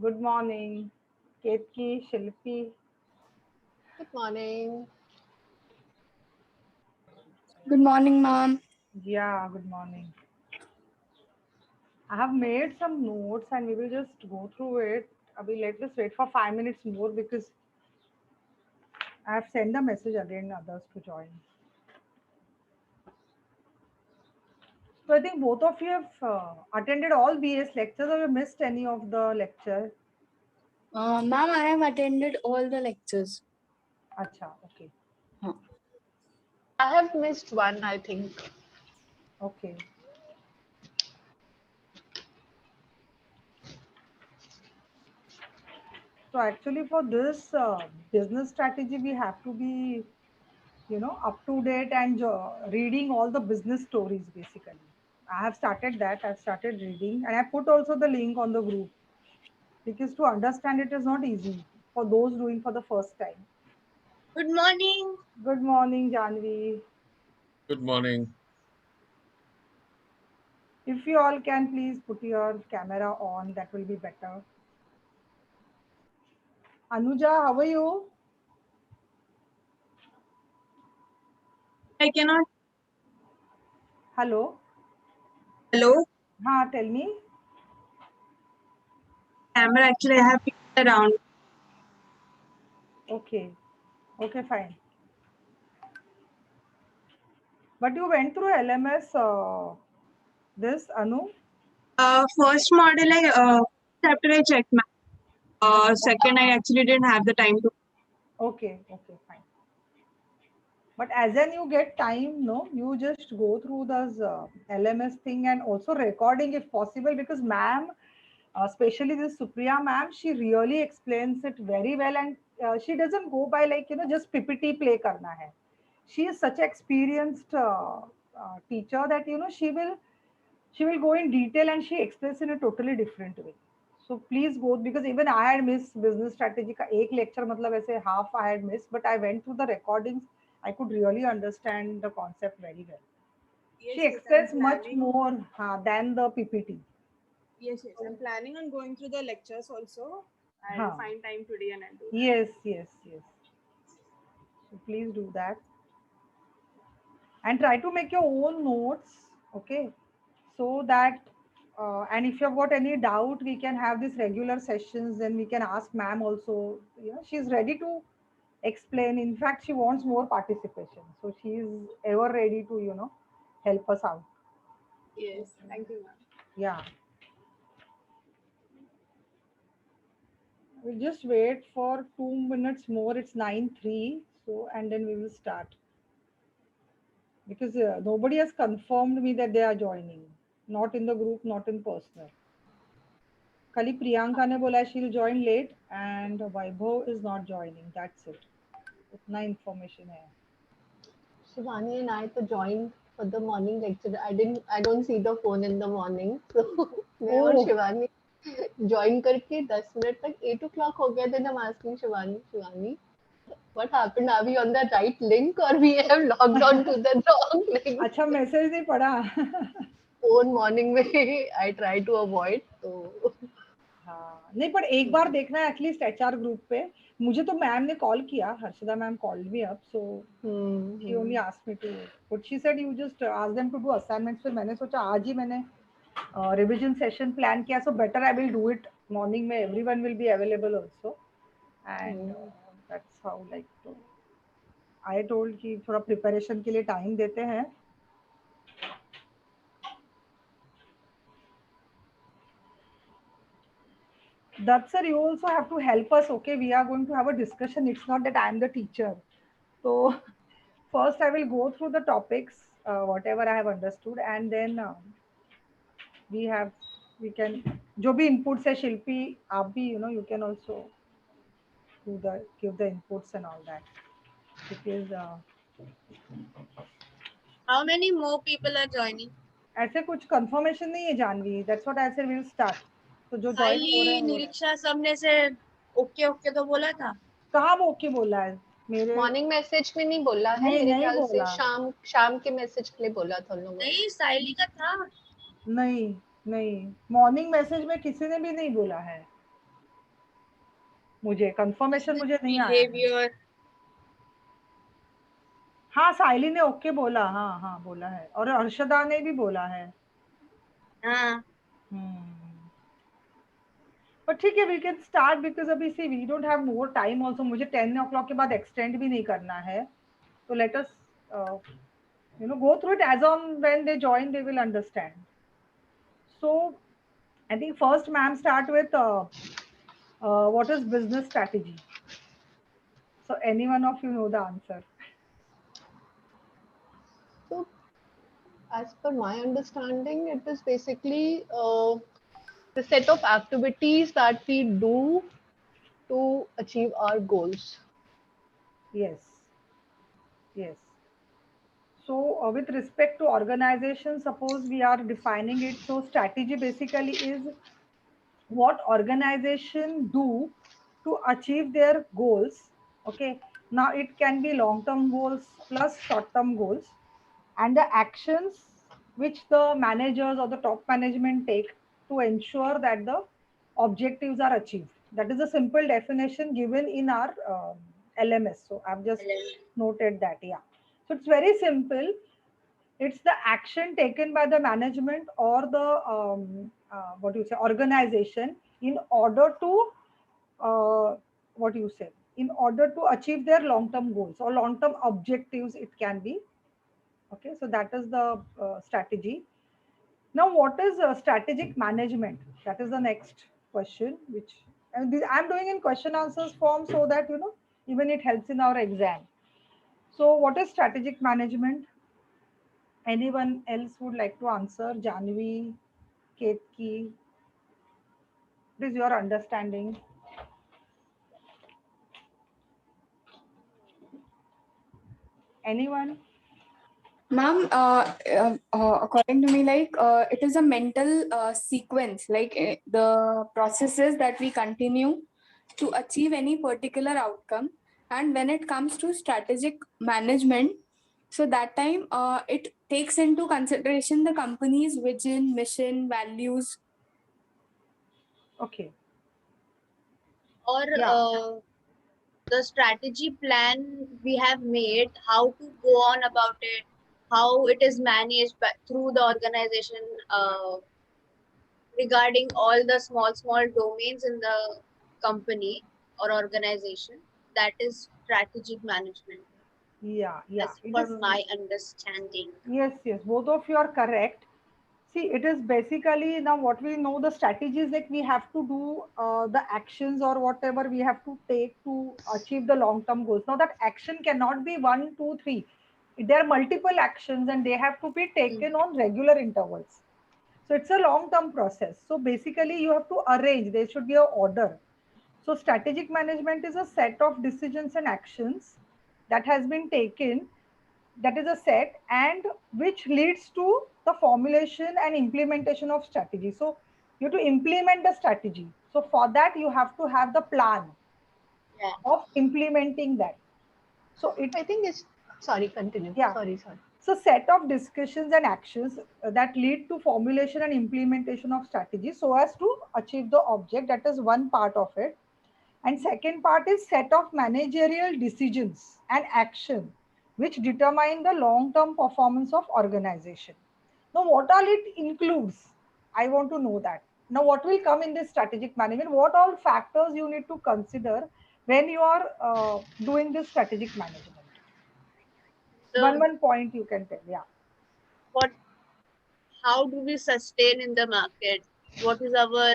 Good morning, Ketki, Shilpi. Good morning. Good morning, ma'am. Yeah, good morning. I have made some notes and we will just go through it. Abhi, let us wait for 5 minutes more because I have sent the message again others to join. So I think both of you have attended all BS lectures or you missed any of the lecture. Ma'am, I have attended all the lectures. Acha, okay, Huh. I have missed one, I think. okay. So actually for this business strategy, we have to be up to date and reading all the business stories basically. I have started that. I've started reading and I put also the link on the group because to understand it is not easy for those doing for the first time. Good morning. Good morning, Janvi. Good morning. If you all can please put your camera on, that will be better. Anuja, how are you? I cannot. Hello. Hello. Ha, tell me. Camera, actually, I have been around. Okay. Okay, fine. But you went through LMS this, Anu? First model, chapter I checked, ma'am. Second, I actually didn't have the time to. Okay, okay, fine. But as and you get time, no, you just go through this LMS thing and also recording if possible because ma'am, especially this Supriya ma'am, she really explains it very well and she doesn't go by like, just PPT play karna hai. She is such experienced teacher that, she will go in detail and she explains in a totally different way. So please go because even I had missed business strategy का एक lecture मतलब ऐसे half I had missed, but I went through the recordings. I could really understand the concept very well. Yes, She yes, I'm explains much planning. more than the PPT. Yes, yes, I'm planning on going through the lectures also. I'll Huh. find time today and I'll do that. Yes, yes, yes. So please do that and try to make your own notes. Okay, so that and if you've got any doubt we can have these regular sessions, then we can ask ma'am also. She's ready to explain. In fact, she wants more participation, so she is ever ready to help us out. Yes, thank you, ma'am. Yeah, we'll just wait for 2 minutes more. It's 9:03, so and then we will start because nobody has confirmed me that they are joining, not in the group, not in personal. खाली प्रियंका ने बोला she'll join late and Vaibhav is not joining. That's it. उतना information है. Shivani and I to join for the morning lecture. I don't see the phone in the morning. So मैं और Oh, Shivani join करके 10 minute तक 8 o'clock हो गया. Then I'm asking Shivani, what happened? Are we on the right link or we have logged on to the wrong link? अच्छा message नहीं पढ़ा. Phone morning में I try to avoid. So हाँ नहीं, पर एक बार देखना है एटलीस्ट एचआर ग्रुप पे. मुझे तो मैम ने कॉल किया, Harshada ma'am called me up, so she only asked me to but she said you just ask them to do assignments. फिर मैंने सोचा आज ही मैंने रिवीजन सेशन प्लान किया, so better I will do it morning में. Everyone will be available also and that's how like I told कि थोड़ा preparation के लिए टाइम देते हैं. That's sir, you also have to help us. Okay, we are going to have a discussion. It's not that I am the teacher. So first I will go through the topics, whatever I have understood, and then we have we can जो भी inputs है शिल्पी, आप भी you can also do the give the inputs and all that because How many more people are joining? ऐसे कुछ confirmation नहीं है Janvi. That's what I said. We'll start. तो जो join हो रहे साइली, हैं हो रहे हैं. निरीक्षा सबने से ओके ओके तो बोला था. कहाँ वो ओके बोला है मेरे? मॉर्निंग मैसेज में नहीं बोला है नहीं मेरे नहीं ख्याल से. बोला. शाम के मैसेज के लिए बोला था उन लोगों ने. नहीं, साइली का था. नहीं नहीं, मॉर्निंग मैसेज में किसी ने भी नहीं बोला है. मुझे कंफर्मेशन मुझे नहीं आया है। behavior. हाँ, साइली ने ओके बोला, हाँ हाँ बोला है, और अर्शदा ने भी बोला है। हाँ. बट ठीक है, वी कैन स्टार्ट बिकॉज अभी see we don't have more time also, मुझे 10 o'clock के बाद एक्सटेंड भी नहीं करना है, तो let us go through it as on when they join they will understand. So I think first ma'am start with what is business strategy. So any one of you know the answer? So, as per my understanding, it is basically the set of activities that we do to achieve our goals. Yes. Yes. So with respect to organization, suppose we are defining it. So strategy basically is what organization do to achieve their goals. Okay. Now it can be long-term goals plus short-term goals, and the actions which the managers or the top management take to ensure that the objectives are achieved. That is a simple definition given in our LMS. So I've just noted that. Yeah. So it's very simple. It's the action taken by the management or the what do you say, organization, in order to what do you say, in order to achieve their long-term goals or long-term objectives. It can be. Okay, so that is the strategy. Now, what is strategic management? That is the next question, which I'm doing in question answers form so that even it helps in our exam. So, what is strategic management? Anyone else would like to answer? Janvi, Ketki, what is your understanding? Anyone? Ma'am, according to me, it is a mental sequence, the processes that we continue to achieve any particular outcome. And when it comes to strategic management, so that time it takes into consideration the company's vision, mission, values. Okay. Or Yeah. the strategy plan we have made, how to go on about it, how it is managed through the organization, regarding all the small domains in the company or organization. That is strategic management, Yeah. as It per is. my understanding. Yes, yes, both of you are correct. See, it is basically now what we know, the strategies, like we have to do the actions or whatever we have to take to achieve the long term goals. Now, that action cannot be one, two, three. There are multiple actions and they have to be taken on regular intervals. So, it's a long term process. So, basically, you have to arrange, there should be an order. So, strategic management is a set of decisions and actions that has been taken, that is a set, and which leads to the formulation and implementation of strategy. So you have to implement the strategy. So for that you have to have the plan Yeah. of implementing that. So it, I think it's, sorry, continue. yeah. Sorry. So set of discussions and actions that lead to formulation and implementation of strategy so as to achieve the object. That is one part of it. And second part is set of managerial decisions and action which determine the long-term performance of organization. Now, what all it includes? I want to know that. Now, what will come in this strategic management? What all factors you need to consider when you are doing this strategic management? One point you can tell, yeah. How do we sustain in the market? What is our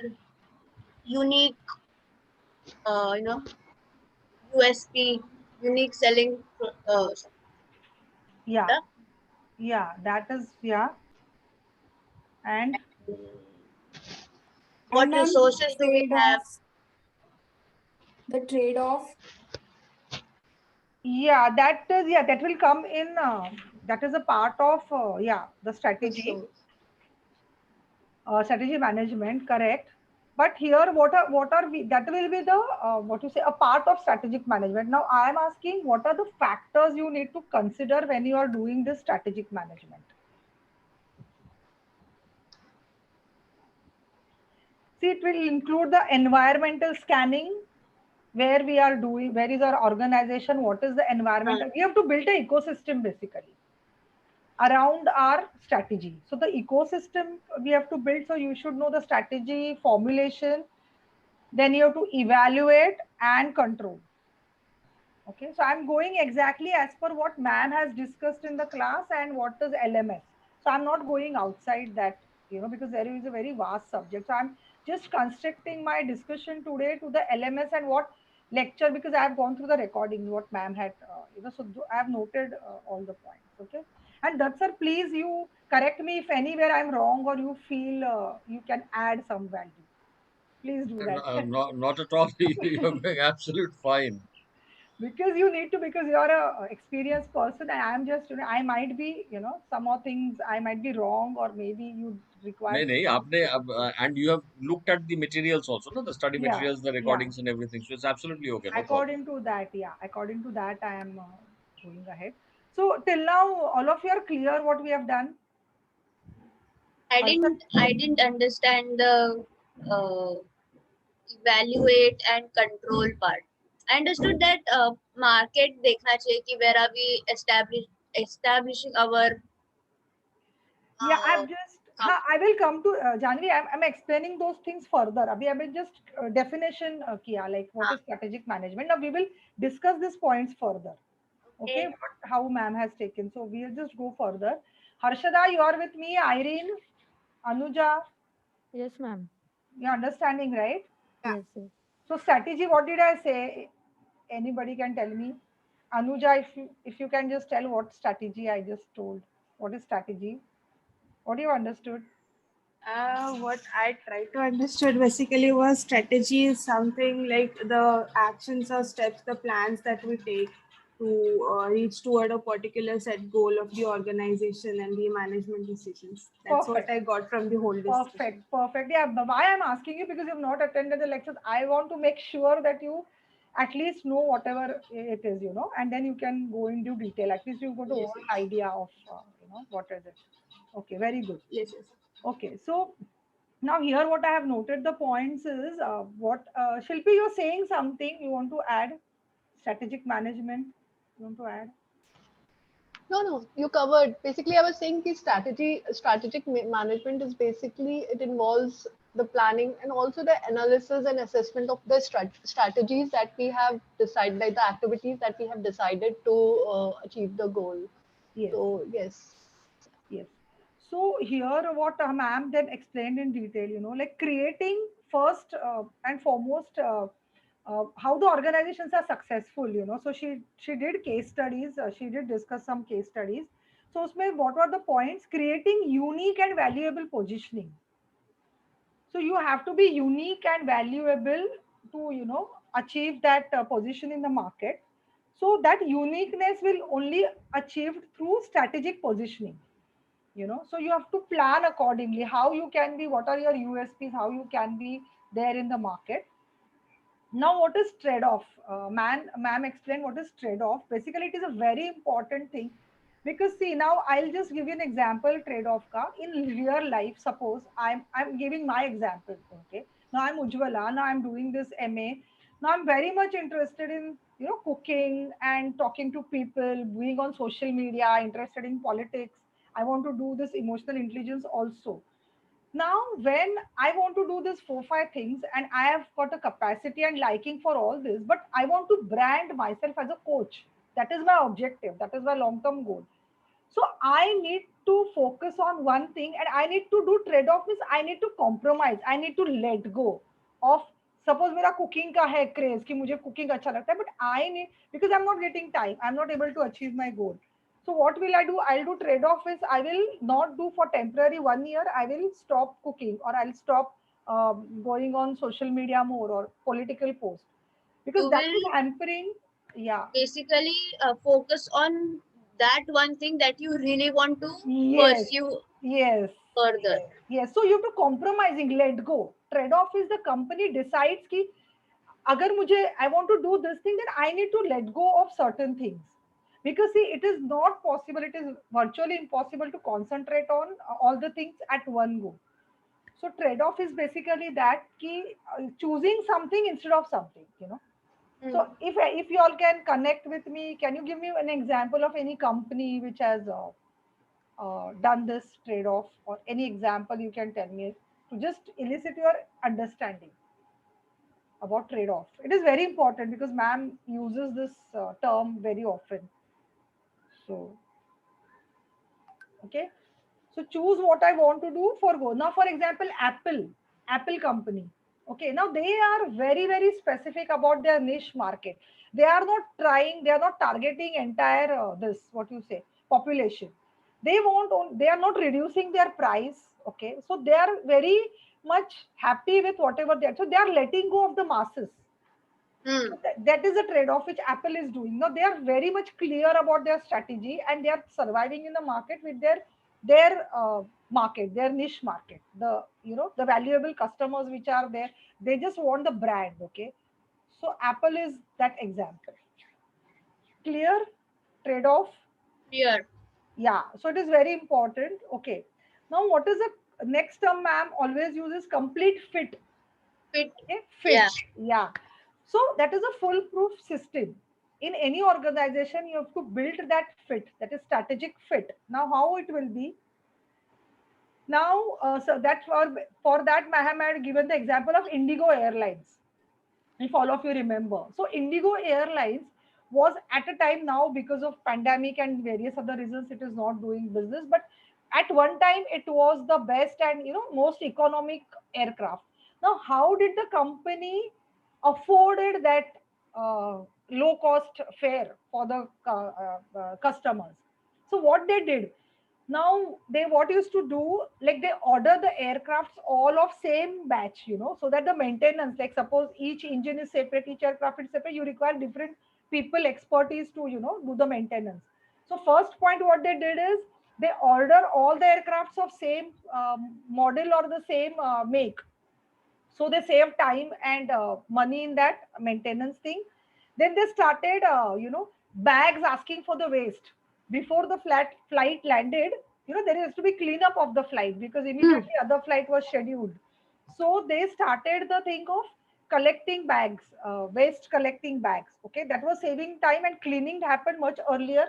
unique, USP, unique selling? Yeah, yeah, that is, yeah. And What And resources do we have? The trade-off. yeah, that will come in. That is a part of the strategy. Strategy management, correct. But here, what are we? That will be the what you say, a part of strategic management. Now, I am asking, what are the factors you need to consider when you are doing this strategic management? See, it will include the environmental scanning, where we are doing, where is our organization, what is the environment. We have to build an ecosystem basically around our strategy. So the ecosystem we have to build. So you should know the strategy formulation, then you have to evaluate and control. Okay, so I'm going exactly as per what ma'am has discussed in the class and what is LMS. So I'm not going outside that, because there is a very vast subject. So I'm just constricting my discussion today to the LMS and what lecture, because I have gone through the recording, what ma'am had, so I have noted all the points. Okay. And that's sir, please you correct me if anywhere I'm wrong or you feel you can add some value. Please do that. Not at all. You're going absolute fine. Because you need to, because you're a experienced person and I'm just, I might be, some more things I might be wrong, or maybe you require नहीं नहीं some. आपने अब and you have looked at the materials also, no, the study Yeah, materials, the yeah, recordings and everything. So it's absolutely okay, no problem. according to that, yeah, according to that I am going ahead. So till now all of you are clear what we have done. Harsha? I didn't understand the uh, evaluate and control part. I understood that market देखना चाहिए कि where are we establishing our Yeah, uh, I will come to Janvi. I'm explaining those things further. अभी just definition किया, like what is strategic management. Now we will discuss these points further. Okay, how ma'am has taken. So we'll just go further. Harshada, you are with me. Irene, Anuja, Yes, ma'am. you're understanding, right? Yes, yes. So strategy, what did I say? Anybody can tell me? Anuja, if you can just tell what strategy I just told. What is strategy? What you understood? What I tried to understand basically was strategy is something like the actions or steps, the plans that we take to reach toward a particular set goal of the organization and the management decisions. That's Perfect. what I got from the whole discussion. Perfect, perfect. Yeah, but why I'm asking you, because you've not attended the lectures. I want to make sure that you at least know whatever it is, and then you can go into detail. At least you've got a Yes, whole yes. idea of, what is it. Okay, very good. Yes, yes. Okay, so now here what I have noted the points is what Shilpi, you're saying something you want to add. Strategic management, you want to add? No, you covered. Basically, I was saying the strategic management is basically it involves the planning and also the analysis and assessment of the strategies that we have decided, like the activities that we have decided to achieve the goal. Yes. So yes. Yes. So here what ma'am then explained in detail, like creating first and foremost how the organizations are successful, So she did case studies. She did discuss some case studies. So usme what were the points? Creating unique and valuable positioning. So you have to be unique and valuable to, achieve that position in the market. So that uniqueness will only achieved through strategic positioning, so you have to plan accordingly how you can be, what are your USPs, how you can be there in the market. Now what is trade-off? Ma'am explained what is trade-off. Basically it is a very important thing, because see, now I'll just give you an example. Trade-off ka in real life, suppose I'm giving my example. Okay, now I'm Ujwala, now I'm doing this MA. Now I'm very much interested in, cooking and talking to people, being on social media, interested in politics. I want to do this emotional intelligence also. Now when I want to do this 4 5 things and I have got a capacity and liking for all this, but I want to brand myself as a coach. That is my objective, that is my long term goal. So I need to focus on one thing, and I need to do trade off. Means I need to compromise, I need to let go of, suppose मेरा cooking का है craze कि मुझे cooking अच्छा लगता है, but I need, because I'm not getting time, I'm not able to achieve my goal. So what will I do? I'll do trade off is I will not do for temporary 1 year. I will stop cooking, or I'll stop going on social media more or political posts, because you that will is hampering. Yeah. basically focus on that one thing that you really want to Yes. pursue Yes. further. Yes. So you have to compromising, let go. Trade off is the company decides कि अगर मुझे I want to do this thing, then I need to let go of certain things, because see, it is not possible, it is virtually impossible to concentrate on all the things at one go. So trade off is basically that कि choosing something instead of something. So if you all can connect with me, can you give me an example of any company which has done this trade-off, or any example you can tell me to just elicit your understanding about trade-off? It is very important because ma'am uses this term very often. So, okay. So choose what I want to do for go. Now, for example, Apple company. Okay, now they are very, very specific about their niche market. They are not trying, they are not targeting entire this, what you say, population. They are not reducing their price. Okay, so they are very much happy with whatever they are. So they are letting go of the masses. Hmm. That is a trade-off which Apple is doing. Now they are very much clear about their strategy, and they are surviving in the market with their market, their niche market. The valuable customers which are there, they just want the brand. Okay, so Apple is that example. Clear trade-off. Clear. Yeah, so it is very important. Okay, now what is the next term? Ma'am always uses complete fit. Fit. Okay, Yeah. fit. Yeah. So that is a foolproof system. In any organization, you have to build that fit, that is strategic fit. Now, how it will be? Now, so that for that, Maham had given the example of Indigo Airlines, if all of you remember. So Indigo Airlines was at a time, now because of pandemic and various other reasons it is not doing business, but at one time it was the best and most economic aircraft. Now how did the company afforded that low cost fare for the customers? So what they did, now they what used to do, like they order the aircrafts all of same batch, so that the maintenance, like suppose each engine is separate, each aircraft is separate, you require different people expertise to do the maintenance. So first point what they did is they order all the aircrafts of same model or the same make, so they save time and money in that maintenance thing. Then they started bags asking for the waste before the flight landed. There has to be cleanup of the flight because immediately other flight was scheduled. So they started the thing of collecting bags, waste collecting bags. Okay, that was saving time, and cleaning happened much earlier.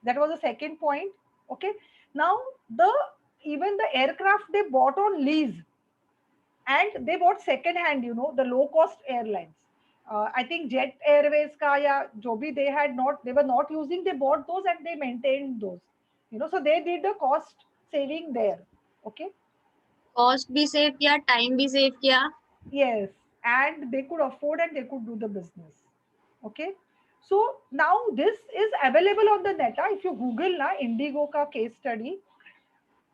That was the second point. Okay, now the even the aircraft they bought on lease, and they bought second hand, the low cost airlines. I think Jet Airways ka ya jo bhi they were not using, they bought those and they maintained those, so they did the cost saving there. Okay. Cost भी save किया, time भी save किया. Yes, and they could afford and they could do the business. Okay. So now this is available on the net. If you Google na Indigo ka case study,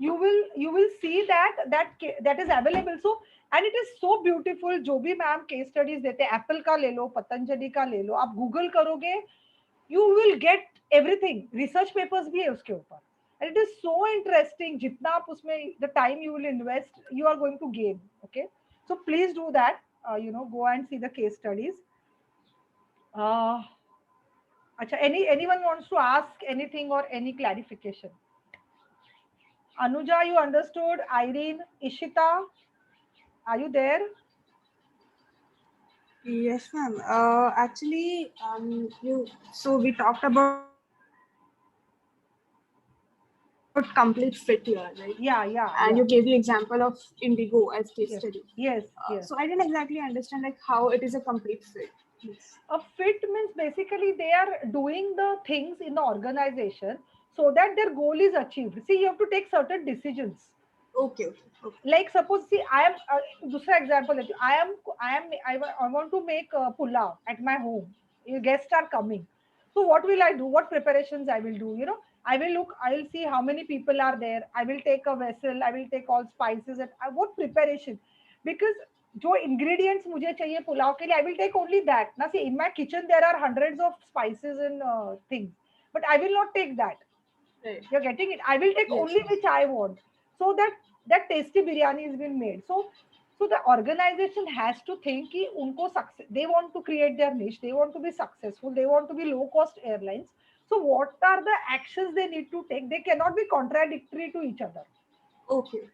you will see that is available. So, and it is so beautiful. जो भी ma'am case studies देते हैं, Apple का ले लो, पतंजलि का ले लो, आप Google करोगे, you will get everything. Research papers भी है उसके ऊपर, and it is so interesting. जितना आप उसमें the time you will invest, you are going to gain. Okay, so please do that. Go and see the case studies. Acha, anyone wants to ask anything or any clarification? Anuja, you understood? Irene, Ishita, are you there? Yes, ma'am. Actually, we talked about complete fit here, right? Yeah. And you gave the example of Indigo as case Yes. study. Yes. Yes. So I didn't exactly understand like how it is a complete fit. Yes. A fit means basically they are doing the things in the organization so that their goal is achieved. See, you have to take certain decisions. Okay. Like suppose, see, I am दूसरा example लेती हूँ. I want to make pulao at my home. Guests are coming. So what will I do? What preparations I will do? I will see how many people are there. I will take a vessel. I will take all spices and what preparation? Because जो ingredients मुझे चाहिए पुलाव के लिए, I will take only that. Now see, in my kitchen there are hundreds of spices and things, but I will not take that. Right. You're getting it. I will take Yes. only which I want, so that tasty biryani has been made. So the organization has to think कि उनको success, they want to create their niche, they want to be successful, they want to be low cost airlines. So what are the actions they need to take? They cannot be contradictory to each other. Okay.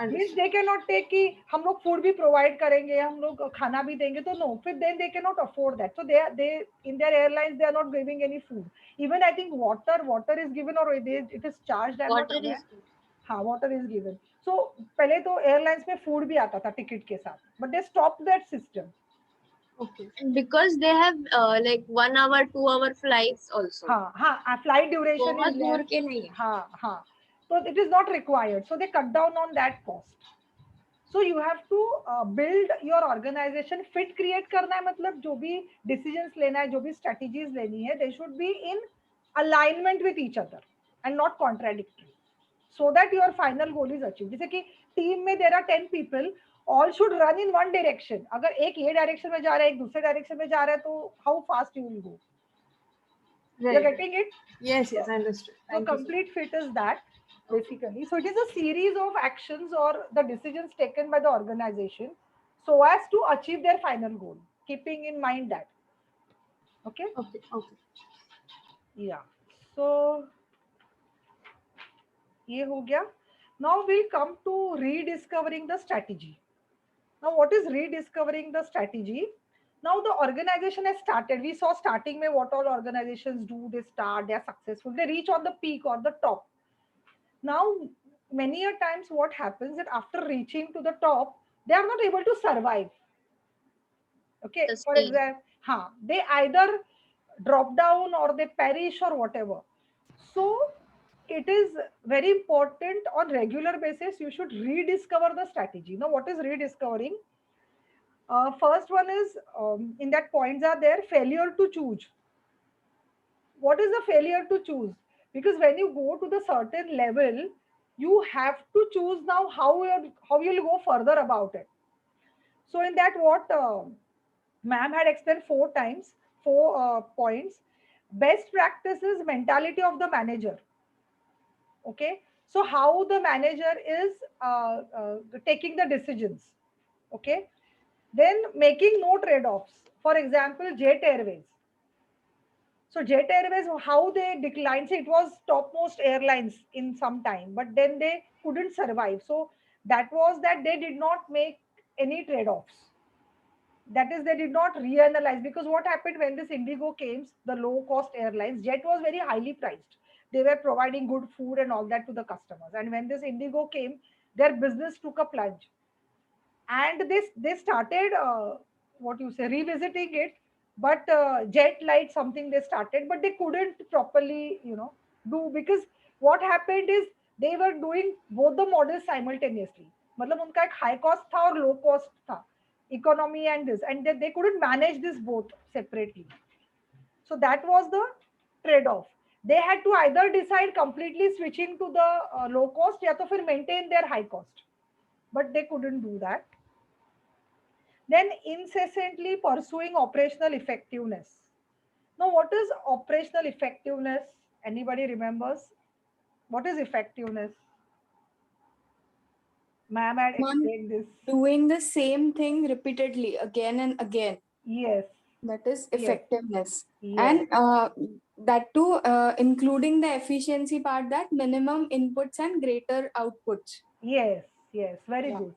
Means they can not take कि हम लोग food भी provide करेंगे, हम लोग खाना भी देंगे, तो नो, फिर then they can not afford that, so they in their airlines they are not giving any food, even I think water is given और it is charged, I am not Water aware. is हाँ, water is given. So पहले तो airlines में food भी आता था ticket के साथ, but they stop that system. Okay. because they have like 1 hour 2 hour flights also. हाँ हाँ, फ्लाइट ड्यूरेशन बहुत इज दूर देयर. के नहीं है. हाँ हाँ, so it is not required, so they cut down on that cost. So you have to build your organization fit. Create करना है मतलब जो भी decisions लेना है, जो भी strategies लेनी है, they should be in alignment with each other and not contradictory, so that your final goal is achieved. जैसे कि टीम में there are 10 people, all should run in one direction. अगर एक ये डायरेक्शन में जा रहा है, एक दूसरे डायरेक्शन में जा रहा है, तो how fast you will go? You're Right. getting it? Yes, yes, understood. So Thank you, sir. complete fit is that basically. So it is a series of actions or the decisions taken by the organization so as to achieve their final goal, keeping in mind that. Okay. Okay, okay. Yeah. So ये हो गया. Now we'll come to rediscovering the strategy. Now what is rediscovering the strategy? Now the organization has started. We saw starting में what all organizations do. They start, they are successful, they reach on the peak or the top. Now many a times what happens that after reaching to the top, they are not able to survive. Okay, for Sustain. example, they either drop down or they perish or whatever. So it is very important on regular basis you should rediscover the strategy. Now what is rediscovering? First one is in that points are there, failure to choose. What is the failure to choose? Because when you go to the certain level, you have to choose now how you'll go further about it. So in that what ma'am had explained 4 times, 4 points. Best practices mentality of the manager. Okay, so how the manager is taking the decisions. Okay, then making no trade-offs. For example, Jet Airways. So Jet Airways, how they declined, say it was topmost airlines in some time, but then they couldn't survive. So that was that they did not make any trade-offs. That is, they did not reanalyze, because what happened when this Indigo came, the low-cost airlines, Jet was very highly priced. They were providing good food and all that to the customers. And when this Indigo came, their business took a plunge. And they started what you say revisiting it, but Jet Light something they started, but they couldn't properly do, because what happened is they were doing both the models simultaneously. मतलब उनका एक high cost था और low cost था, economy and this, and they couldn't manage this both separately. So that was the trade-off. They had to either decide completely switching to the low cost या तो फिर maintain their high cost, but they couldn't do that. Then incessantly pursuing operational effectiveness. Now, what is operational effectiveness? Anybody remembers? What is effectiveness? Ma'am had Ma'am, explained this. doing the same thing repeatedly again and again. Yes. That is Yes. effectiveness. Yes. And that too, including the efficiency part, that minimum inputs and greater outputs. Yes. Yes. Very Yeah. good.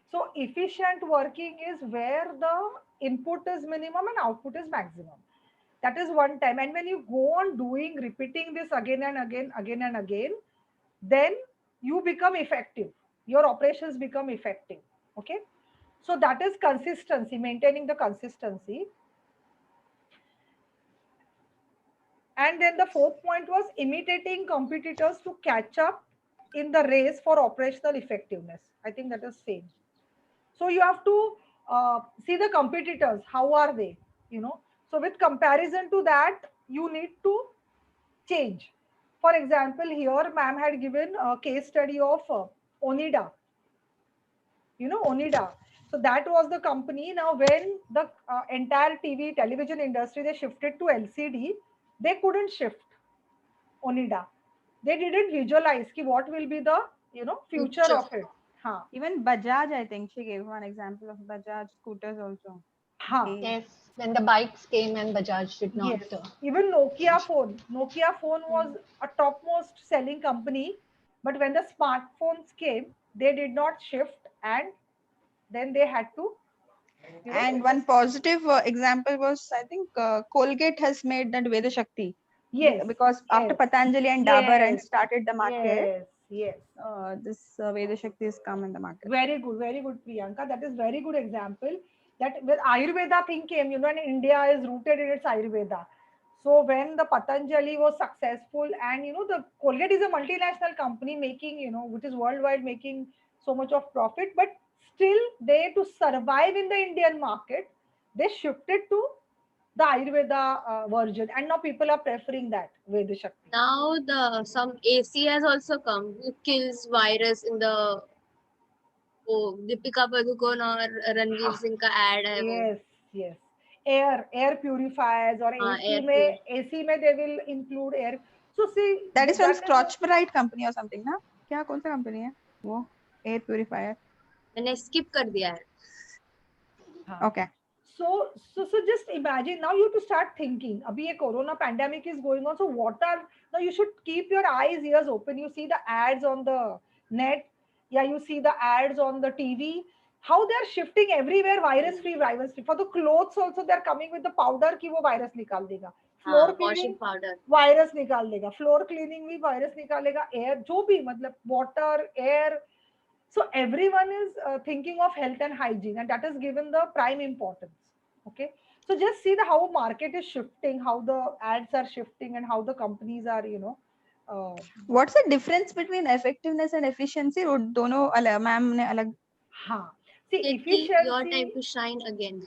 So efficient working is where the input is minimum and output is maximum. That is one time. And when you go on doing, repeating this again and again, then you become effective. Your operations become effective. Okay. So that is consistency, maintaining the consistency. And then the fourth point was imitating competitors to catch up in the race for operational effectiveness. I think that is same. So you have to see the competitors, how are they, so with comparison to that you need to change. For example, here ma'am had given a case study of Onida. Onida. So that was the company. Now when the entire television industry, they shifted to LCD, they couldn't shift Onida. They didn't visualize ki what will be the future of it. Even Bajaj, I think she gave one example of Bajaj scooters also. Yes, when the bikes came and Bajaj did not. Yes. Even Nokia phone was a topmost selling company, but when the smartphones came, they did not shift, and then they had to, you know, And one positive example was, I think, Colgate has made that Veda Shakti. yes, Because after yes, Patanjali and Dabur and yes, started the market, yes. this Veda Shakti has come in the market. Very good, Priyanka. That is very good example. That with Ayurveda thing came, you know, and India is rooted in its Ayurveda. So when the Patanjali was successful, and you know, the Colgate is a multinational company making, you know, which is worldwide making so much of profit, but still they, to survive in the Indian market, they shifted to the Ayurveda version, and now people are preferring that Veda Shakti. Now the some AC has also come, who kills virus in the Deepika Padukone और रणवीर सिंह का ad है वो. Yes, yes. Air purifiers or हाँ, AC air में, AC में they will include air. So see, That is from that is a- Scotch Brite company or something, ना? क्या कौन सा company है? वो air purifier. मैंने skip कर दिया है. हाँ. Okay. So just imagine, now you have to start thinking. अभी ये corona pandemic is going on. So what are, now you should keep your eyes, ears open. You see the ads on the net. Yeah, you see the ads on the TV. How they're shifting everywhere, virus free. For the clothes also, they're coming with the powder कि वो virus निकाल देगा. Floor हाँ, washing cleaning, powder. virus निकाल देगा. Floor cleaning भी virus निकालेगा. Air, जो भी मतलब water, air. So everyone is thinking of health and hygiene, and that is given the prime importance. Okay, so just see the how market is shifting, how the ads are shifting, and how the companies are, you know. What's the difference between effectiveness and efficiency? वो दोनों अलग, ma'am ने अलग. हाँ. See, Kirti, your time efficiency. to shine again.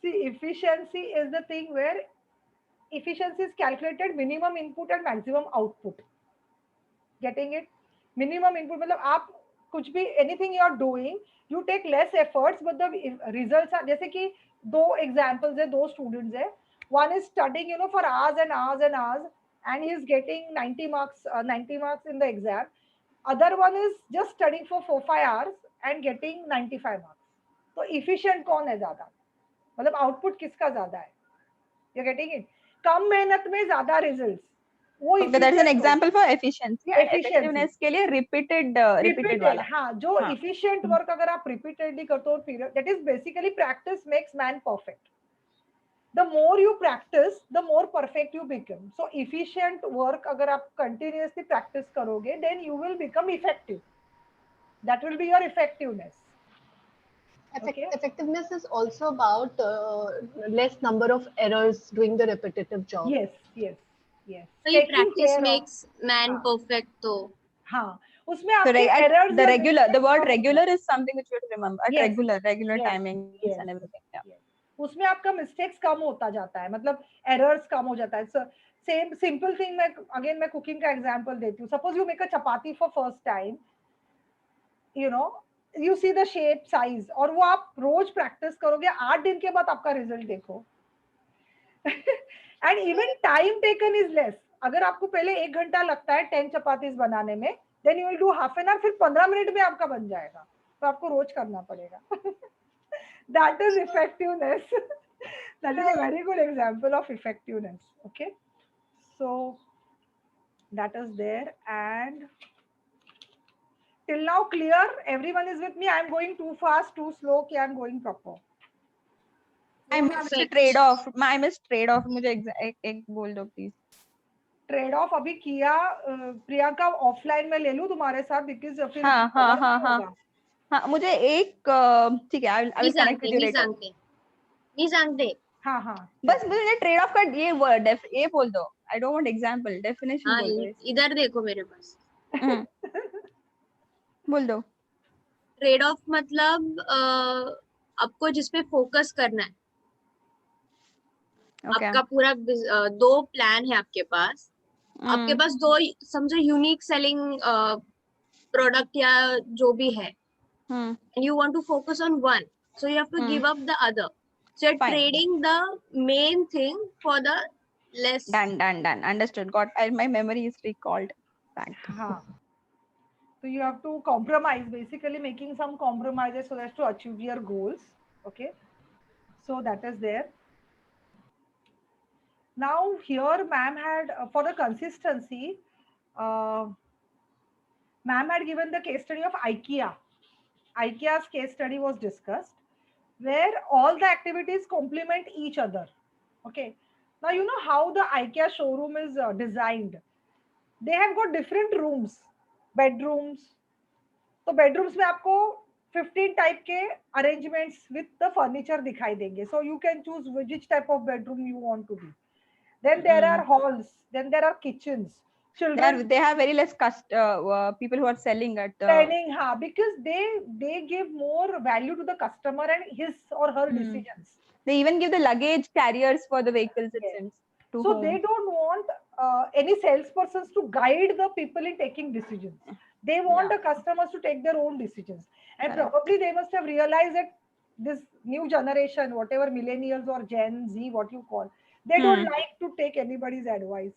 See, efficiency is the thing where efficiency is calculated minimum input and maximum output. Getting it? Minimum input मतलब आप कुछ भी, anything you are doing, you take less efforts, but the results are, जैसे कि दो examples है, दो students है. One is studying, you know, for hours and hours and hours, and he is getting 90 marks in the exam. Other one is just studying for 4-5 hours and getting 95 marks. तो efficient कौन है ज्यादा? मतलब output किसका ज्यादा है? You're getting it? कम मेहनत में ज्यादा results. वो Okay, that is an efficient example for efficiency. And Efficiency. effectiveness के लिए repeated वाला. हाँ, जो हाँ. efficient work अगर आप repeatedly करते हो, period, that is basically practice makes man perfect. The more you practice, the more perfect you become. So efficient work अगर आप continuously practice करोगे, then you will become effective. That will be your effectiveness. Okay. Effectiveness is also about less number of errors doing the repetitive job. Yes. So ये Taking practice care of, makes man हाँ. perfect तो. हाँ, उसमें So आपके errors the या regular, the mistakes word come regular होता है. is something which you have to remember. At Yes. regular Yes. timings Yes. and everything. Yeah. Yes. उसमें आपका मिस्टेक्स कम होता जाता है, मतलब एरर्स कम हो जाता है. सेम सिंपल थिंग, मैं कुकिंग का एग्जांपल देती हूँ. Suppose you make a chapati for first time, you know, you see the shape size, और वो आप रोज प्रैक्टिस करोगे, 8 दिन के बाद आपका रिजल्ट देखो. And even time taken is less. अगर आपको पहले 1 घंटा लगता है 10 चपातीज बनाने में, then you will do half an hour, फिर 15 मिनट में आपका बन जाएगा. तो आपको रोज करना पड़ेगा. That is effectiveness. That is a very good example of effectiveness. Okay, so that is there. And till now clear, everyone is with me? I am going too fast, too slow, कि I am going proper? I missed a trade off. I missed trade off. मुझे एक बोल दो please. Trade off अभी किया. Priyanka offline में ले लूं तुम्हारे साथ, बिकॉज फिर हाँ, मुझे एक ठीक है, I will connect with you later. मी सांगते. हाँ. बस मुझे ट्रेड ऑफ का ये वर्ड ये बोल दो. I don't want example, definition हाँ, बोल दो. इधर देखो मेरे पास. बोल दो. ट्रेड ऑफ मतलब आपको जिस पे फोकस करना है. Okay. आपका पूरा 2 प्लान है आपके पास. आपके पास 2 समझो यूनिक सेलिंग प्रोडक्ट या जो भी है, and you want to focus on one, so you have to give up the other. So you're Fine. trading the main thing for the less. Done. Understood. Got. My memory is recalled back. हाँ. So you have to compromise, basically making some compromises so as to achieve your goals. Okay, so that is there. Now here ma'am had for the consistency, ma'am had given the case study of IKEA. IKEA's case study was discussed, where all the activities complement each other. Okay. Now you know how the IKEA showroom is designed. They have got different rooms, bedrooms. तो bedrooms में आपको 15 type के arrangements with the furniture दिखाई देंगे. So you can choose which type of bedroom you want to be. Then there are halls. Then there are kitchens. Children They have very less people who are selling at the planning, because they give more value to the customer and his or her decisions. they even give the luggage carriers for the vehicles it Yes. seems to So home. they don't want any salespersons to guide the people in taking decisions. They want the customers to take their own decisions. And Correct. probably they must have realized that this new generation, whatever millennials or Gen Z, what you call, they don't like to take anybody's advice.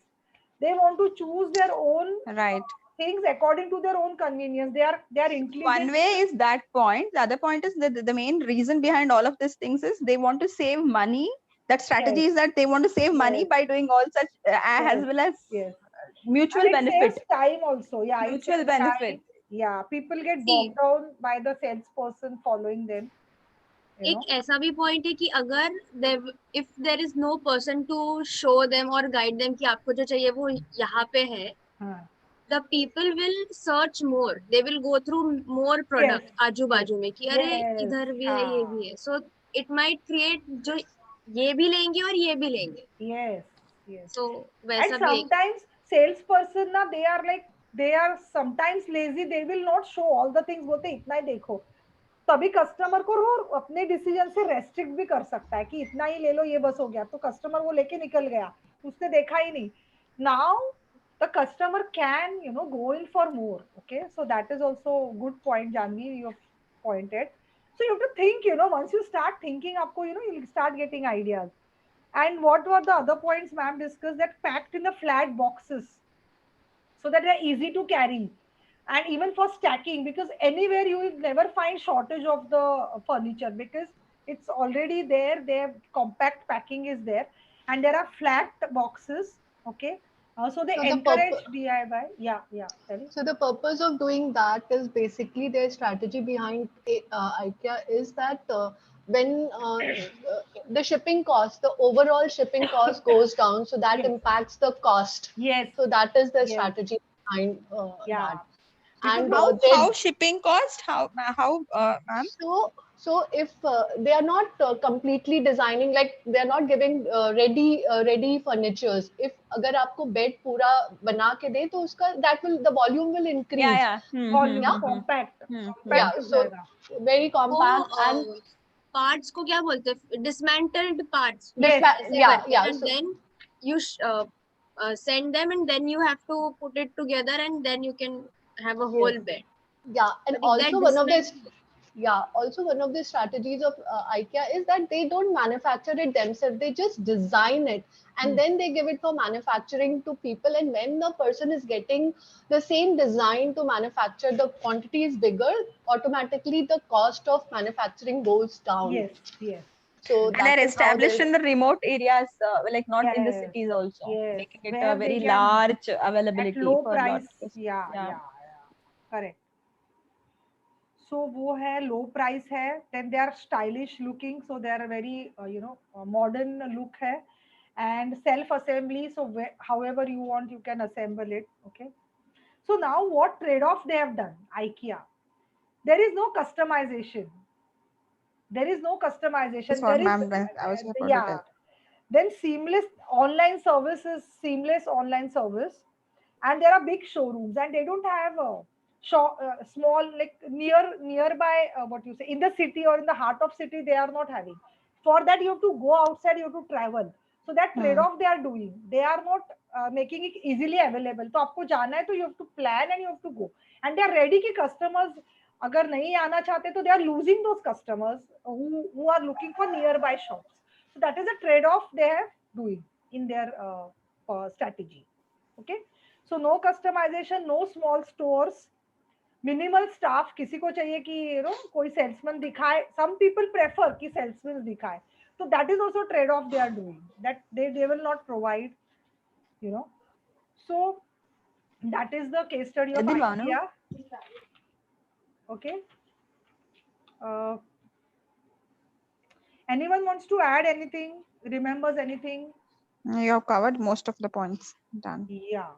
They want to choose their own Right. things according to their own convenience. They are intelligent. One way is that point. The other point is that the main reason behind all of these things is they want to save money. That strategy is that they want to save money by doing all such as well as mutual And it benefit. saves time also. Yeah, it Mutual saves benefit. time. Yeah, people get See. bogged down by the salesperson following them. You एक know? ऐसा भी point है कि अगर if there is no person to show them or guide them कि आपको जो चाहिए वो यहाँ पे है, the people will search more. They will go through more product आजू बाजू में कि अरे इधर भी है ये भी है. So it might create जो ये भी लेंगे और ये भी लेंगे. Yes, yes. So And वैसा भी एक sometimes salesperson ना they are sometimes lazy. They will not show all the things. बोलते इतना ही देखो. तभी कस्टमर को वो अपने डिसीजन से रेस्ट्रिक्ट भी कर सकता है कि इतना ही ले लो, ये बस हो गया. तो कस्टमर वो लेके निकल गया, उसने देखा ही नहीं. Now the customer can go in for more. Okay, so that is also good point, Janvi, you have pointed. So you have to think, once you start thinking, आपको you'll start getting ideas. And what were the other points ma'am discussed? That packed in the flat boxes so that they're easy to carry, and even for stacking, because anywhere you will never find shortage of the furniture because it's already there. Their compact packing is there, and there are flat boxes. Okay, so they So the encourage DIY. Yeah, tell me. So the purpose of doing that is basically their strategy behind IKEA is that when the shipping cost, the overall shipping cost goes down, so that impacts the cost. Yes. So that is the strategy behind that. And how shipping cost? How ma'am? So if they are not completely designing, like they are not giving ready furnitures. If अगर आपको bed पूरा बना के दे तो उसका the volume will increase. Volume compact. Yeah, so very compact and parts को क्या बोलते हैं? Dismantled parts. yeah. And then you send them, and then you have to put it together, and then you can have a whole bed. Yeah, and also one of the strategies of IKEA is that they don't manufacture it themselves. They just design it, and then they give it for manufacturing to people. And when the person is getting the same design to manufacture, the quantity is bigger. Automatically, the cost of manufacturing goes down. Yes. So and they're established in the remote areas, like not in the cities also, making it a very large availability at low for price. lot. Yeah. Correct. So वो है low price है. Then they are stylish looking, so they are very modern look है, and self assembly. So however you want, you can assemble it. Okay. So now what trade off they have done? IKEA. There is no customization. That's what ma'am, I was about to tell. Then seamless online service, and there are big showrooms, and they don't have small, like nearby, what you say, in the city or in the heart of city, they are not having. For that you have to go outside, you have to travel. So that trade off they are doing. They are not making it easily available. तो आपको जाना है तो you have to plan and you have to go, and they are ready कि customers अगर नहीं आना चाहते तो they are losing those customers who are looking for nearby shops. So that is a trade off they are doing in their strategy. Okay, so no customization, no small stores, minimal staff. किसी को चाहिए कि कोई salesman दिखाए. Some people prefer कि salesman दिखाए. So that is also trade off they are doing, that they will not provide. So that is the case study of IKEA. Okay. Uh, anyone wants to add anything? Remembers anything? You have covered most of the points. Done. Yeah.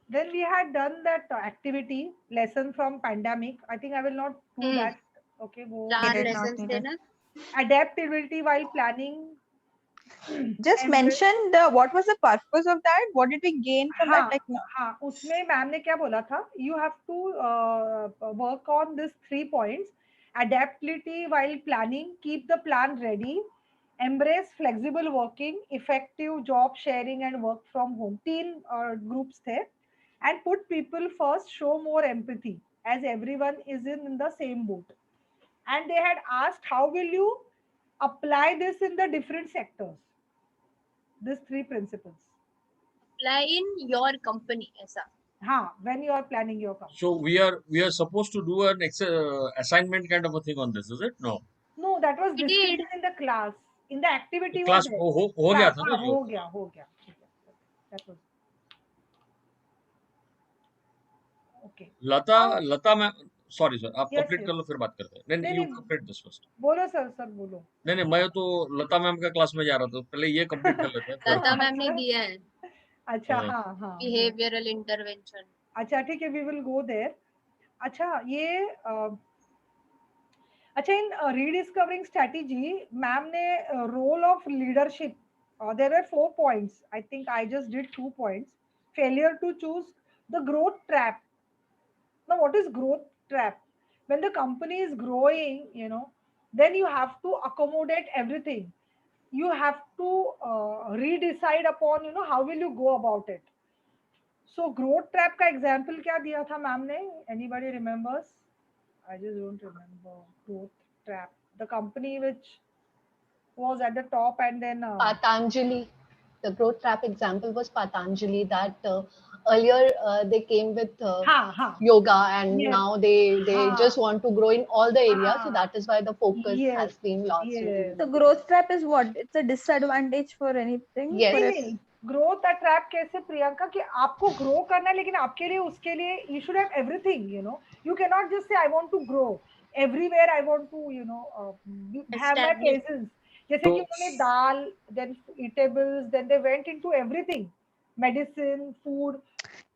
Then we had done that activity lesson from pandemic. I think I will not do Hmm. that. Okay. चार Needed, not lessons थे needed. ना? Adaptability while planning. Just mention the what was the purpose of that? What did we gain from that? हाँ Like, no. हाँ उसमें ma'am ने क्या बोला था? You have to work on this 3 points. Adaptability while planning, keep the plan ready, embrace flexible working, effective job sharing and work from home. 3 groups थे, and put people first, show more empathy as everyone is in the same boat. And they had asked, how will you apply this in the different sectors? These 3 principles. Apply in your company ऐसा. हाँ, when you are planning your company. So we are supposed to do an assignment kind of a thing on this, is it? No. No, that was We discussed did. in the class. In the activity was class there. हो गया Class, था ना हाँ, जो हो गया. That was okay. Lata ma'am, sorry sir, आप Yes, complete yes. कर लो फिर बात करते हैं. नहीं, यू नहीं, कंप्लीट दिस फर्स्ट. बोलो सर बोलो. नहीं, मैं तो लता मैम का क्लास में जा रहा था, पहले ये कंप्लीट कर लेते हैं फिर. लता मैम ने दिया है अच्छा, हाँ. हाँ. behavioral intervention. अच्छा, ठीक है, we will go there. अच्छा, ये अच्छा, in rediscovering strategy, मैम ने role of leadership. There were 4 points. I think I just did 2 points. Failure to choose the growth trap. Now, what is growth trap? When the company is growing, then you have to accommodate everything. You have to redecide upon, how will you go about it. So, growth trap का example क्या दिया था ma'am ने? Anybody remembers? I just don't remember. Growth trap. The company which was at the top and then Patanjali. The growth trap example was Patanjali, that earlier they came with yoga, and Yes. now they just want to grow in all the areas. So that is why the focus Yes. has been lost. Yes. The growth trap is what? It's a disadvantage for anything. Yes. For नहीं, growth का trap कैसे प्रियंका कि आपको grow करना है, लेकिन आपके लिए उसके लिए you should have everything, you can not just say I want to grow everywhere, I want to have my Establish. Places. जैसे कि उन्होंने dal, then eatables, then they went into everything, medicine, food.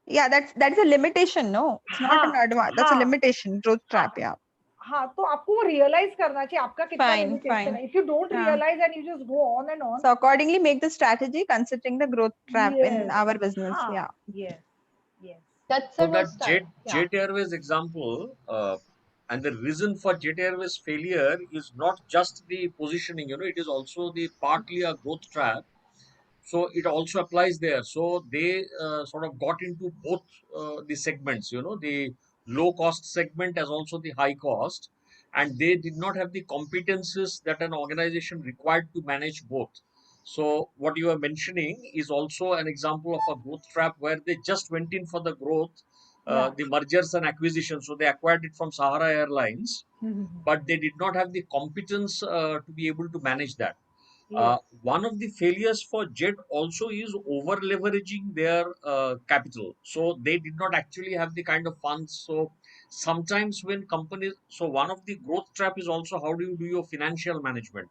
yeah, that's a limitation. No, it's not an advantage. That's a limitation. Growth trap. Yeah. हाँ, तो आपको वो realise करना चाहिए आपका कितना Fine, लिमिटेशन fine. है. If you don't Yeah. Realize and you just go on and on. So accordingly, make the strategy considering the growth trap in Yes. our business. हाँ, Yeah. yes, yes. That's So it that was start. Jet Airways example, and the reason for Jet Airways failure is not just the positioning, it is also the partly a growth trap. So it also applies there. So they sort of got into both the segments, the low cost segment as also the high cost, and they did not have the competences that an organization required to manage both. So what you are mentioning is also an example of a growth trap where they just went in for the growth, Yeah. the mergers and acquisitions. So they acquired it from Sahara Airlines, Mhm. but they did not have the competence to be able to manage that. Yes. One of the failures for Jet also is over leveraging their capital. So they did not actually have the kind of funds. So sometimes when companies, so one of the growth trap is also how do you do your financial management.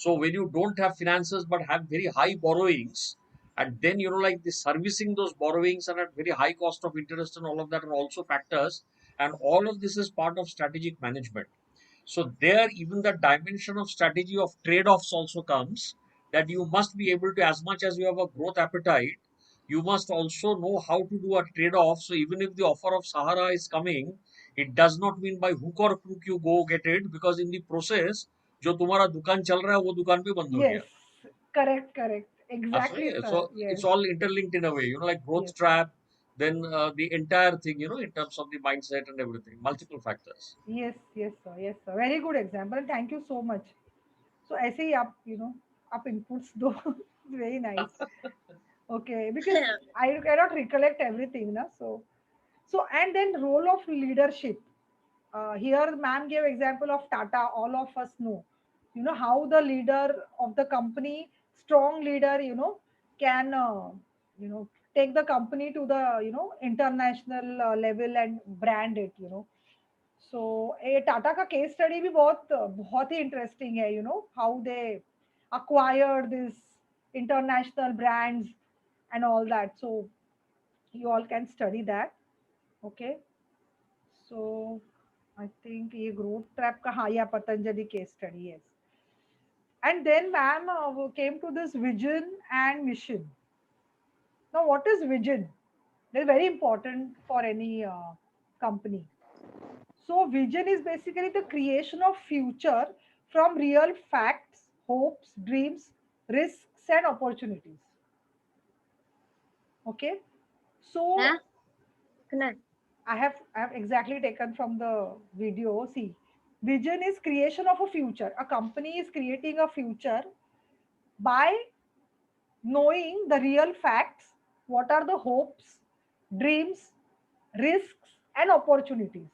So when you don't have finances but have very high borrowings, and then like the servicing those borrowings and at very high cost of interest and all of that are also factors, and all of this is part of strategic management. So there, even the dimension of strategy of trade-offs also comes, that you must be able to, as much as you have a growth appetite, you must also know how to do a trade-off. So even if the offer of Sahara is coming, it does not mean by hook or crook you go get it, because in the process, जो तुम्हारा दुकान चल रहा है वो दुकान भी बंद हो गया. Yes, correct. Exactly, Absolutely. sir. So Yes. it's all interlinked in a way, like growth Yes. trap, then the entire thing, in terms of the mindset and everything, multiple factors. Yes, yes, sir. Very good example. And thank you so much. So ऐसे ही आप, आप inputs दो. Very nice. Okay, because I cannot recollect everything, na. So and then role of leadership. Here, ma'am gave example of Tata. All of us know, how the leader of the company, strong leader, can, take the company to the international level and brand it. So ये टाटा का case study भी बहुत ही interesting है. How they acquired this international brands and all that. So you all can study that. Okay. So I think ये growth trap का, हाँ, या Patanjali case study, yes. And then ma'am came to this vision and mission. Now what is vision? It's very important for any company. So vision is basically the creation of future from real facts, hopes, dreams, risks and opportunities. Okay. So Huh? Connect. I have exactly taken from the video. See, vision is creation of a future. A company is creating a future by knowing the real facts, what are the hopes, dreams, risks, and opportunities.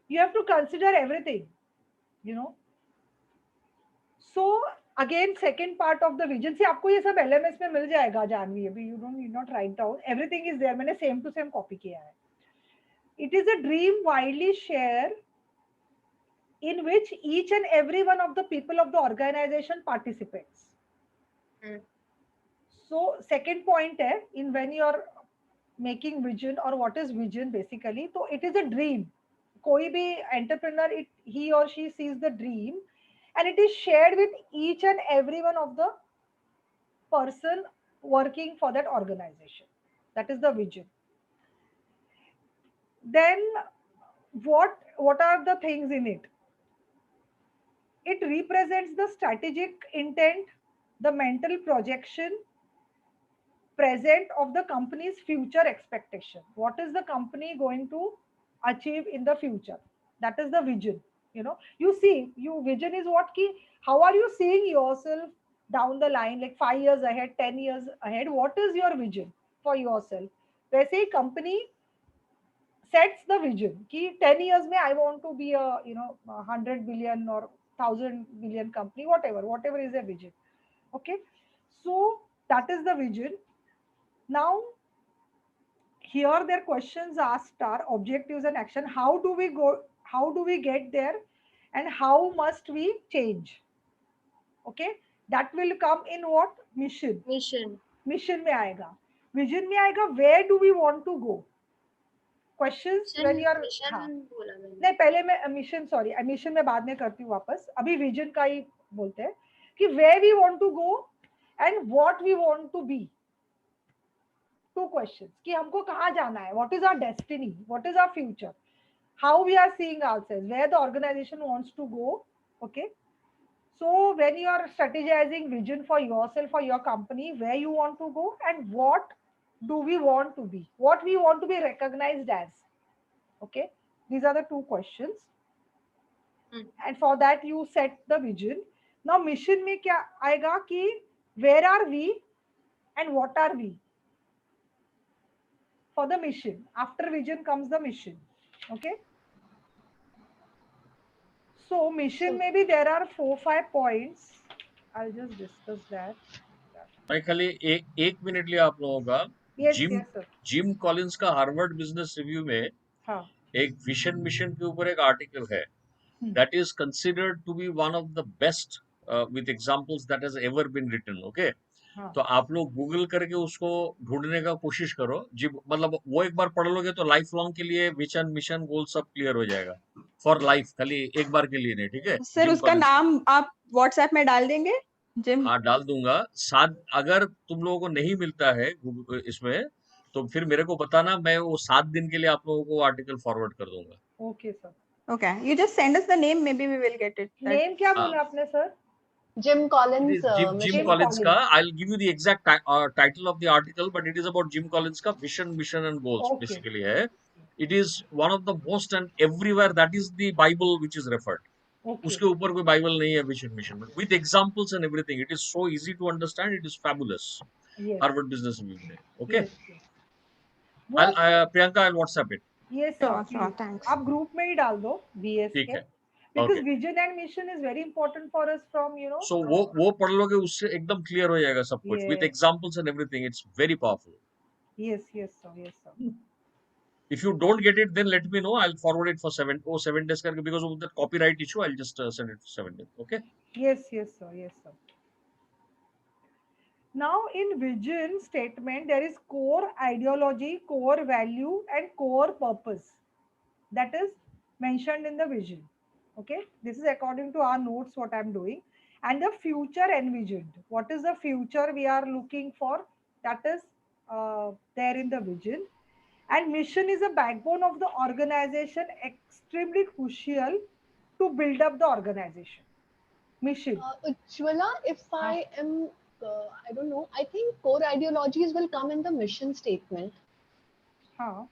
You have to consider everything, you know. So again, second part of the vision. See, आपको ये सब LMS में मिल जाएगा जानवी. अभी you don't need not write down. Everything is there. मैंने same to same copy किया है. It is a dream widely shared in which each and every one of the people of the organization participates. Hmm. So second point है, in when you are making vision or what is vision basically, so it is a dream. कोई भी entrepreneur, he or she sees the dream and it is shared with each and every one of the person working for that organization. That is the vision. Then what are the things in it? It represents the strategic intent, the mental projection, present of the company's future expectation. What is the company going to achieve in the future? That is the vision. You see, you vision is what key. How are you seeing yourself down the line, like 5 years ahead, 10 years ahead? What is your vision for yourself? वैसे ही company sets the vision कि 10 years में I want to be a 100 billion or 1000 billion company, whatever is a vision. Okay, so that is the vision. Now here their questions asked are objectives and action. How do we get there and how must we change? Okay, that will come in what? Mission में आएगा. Vision में आएगा where do we want to go. Questions when you are, हाँ, नहीं पहले मैं mission में बाद में करती हूँ वापस. अभी विजन का ही बोलते हैं कि where we want to go and what we want to be. Two questions कि हमको कहाँ जाना है, what is our destiny, what is our future, how we are seeing ourselves, where the organization wants to go. Okay, so when you are strategizing vision for yourself, for your company, where you want to go and what do we want to be, what we want to be recognized as. Okay, these are the two questions. And for that you set the vision. Now mission में क्या आएगा कि where are we and what are we. For the mission, after vision comes the mission. Okay, so mission maybe there are 4-5 points. I'll just discuss that. मैं खाली एक minute लिए आप लोगों का. जिम कॉलिंस का हार्वर्ड बिजनेस रिव्यू में एक विजन मिशन के ऊपर एक आर्टिकल है. That is considered to be one of the best with examples that has ever been written. Okay, तो आप लोग गूगल करके उसको ढूंढने का कोशिश करो. मतलब वो एक बार पढ़ लोगे तो लाइफ लॉन्ग के लिए विजन मिशन गोल सब क्लियर हो जाएगा. फॉर लाइफ, खाली एक बार के लिए नहीं. ठीक है सर, उसका नाम आप व्हाट्सएप में डाल देंगे? जिम, हाँ डाल दूंगा. अगर तुम लोगों को नहीं मिलता है इसमें तो फिर मेरे को बताना, मैं वो 7 दिन के लिए आप लोगों को आर्टिकल फॉरवर्ड कर दूंगा. Okay sir. okay, you just send us the name, maybe we will get it. Name क्या बोला आपने sir? Jim Collins. Jim Collins का. I'll give you the exact title of the article, but it is about Jim Collins का vision, mission and goals. Okay. Basically है. It is one of the most and everywhere that is the Bible which is referred. Okay. उसके ऊपर कोई Bible नहीं है vision mission में. With examples and everything, it is so easy to understand. It is fabulous. Yes. Harvard Business Review में. Okay. Yes. Priyanka, I'll WhatsApp it. Yes sir. Thanks. आप group में ही डाल दो BS के. Because okay. Vision and mission is very important for us from So वो पढ़ लोगे उससे एकदम क्लियर हो जाएगा सब कुछ. With examples and everything, it's very powerful. Yes, yes, sir. Yes, sir. If you don't get it, then let me know. I'll forward it for 7 days because of the copyright issue. I'll just send it for 7 days. Okay. Yes, yes, sir. Yes, sir. Now, in vision statement, there is core ideology, core value, and core purpose. That is mentioned in the vision. Okay, this is according to our notes what I'm doing. And the future envisioned. What is the future we are looking for? That is there in the vision. And mission is a backbone of the organization, extremely crucial to build up the organization. Mission. Ujjwala, if हाँ, I am, I don't know, I think core ideologies will come in the mission statement हाँ,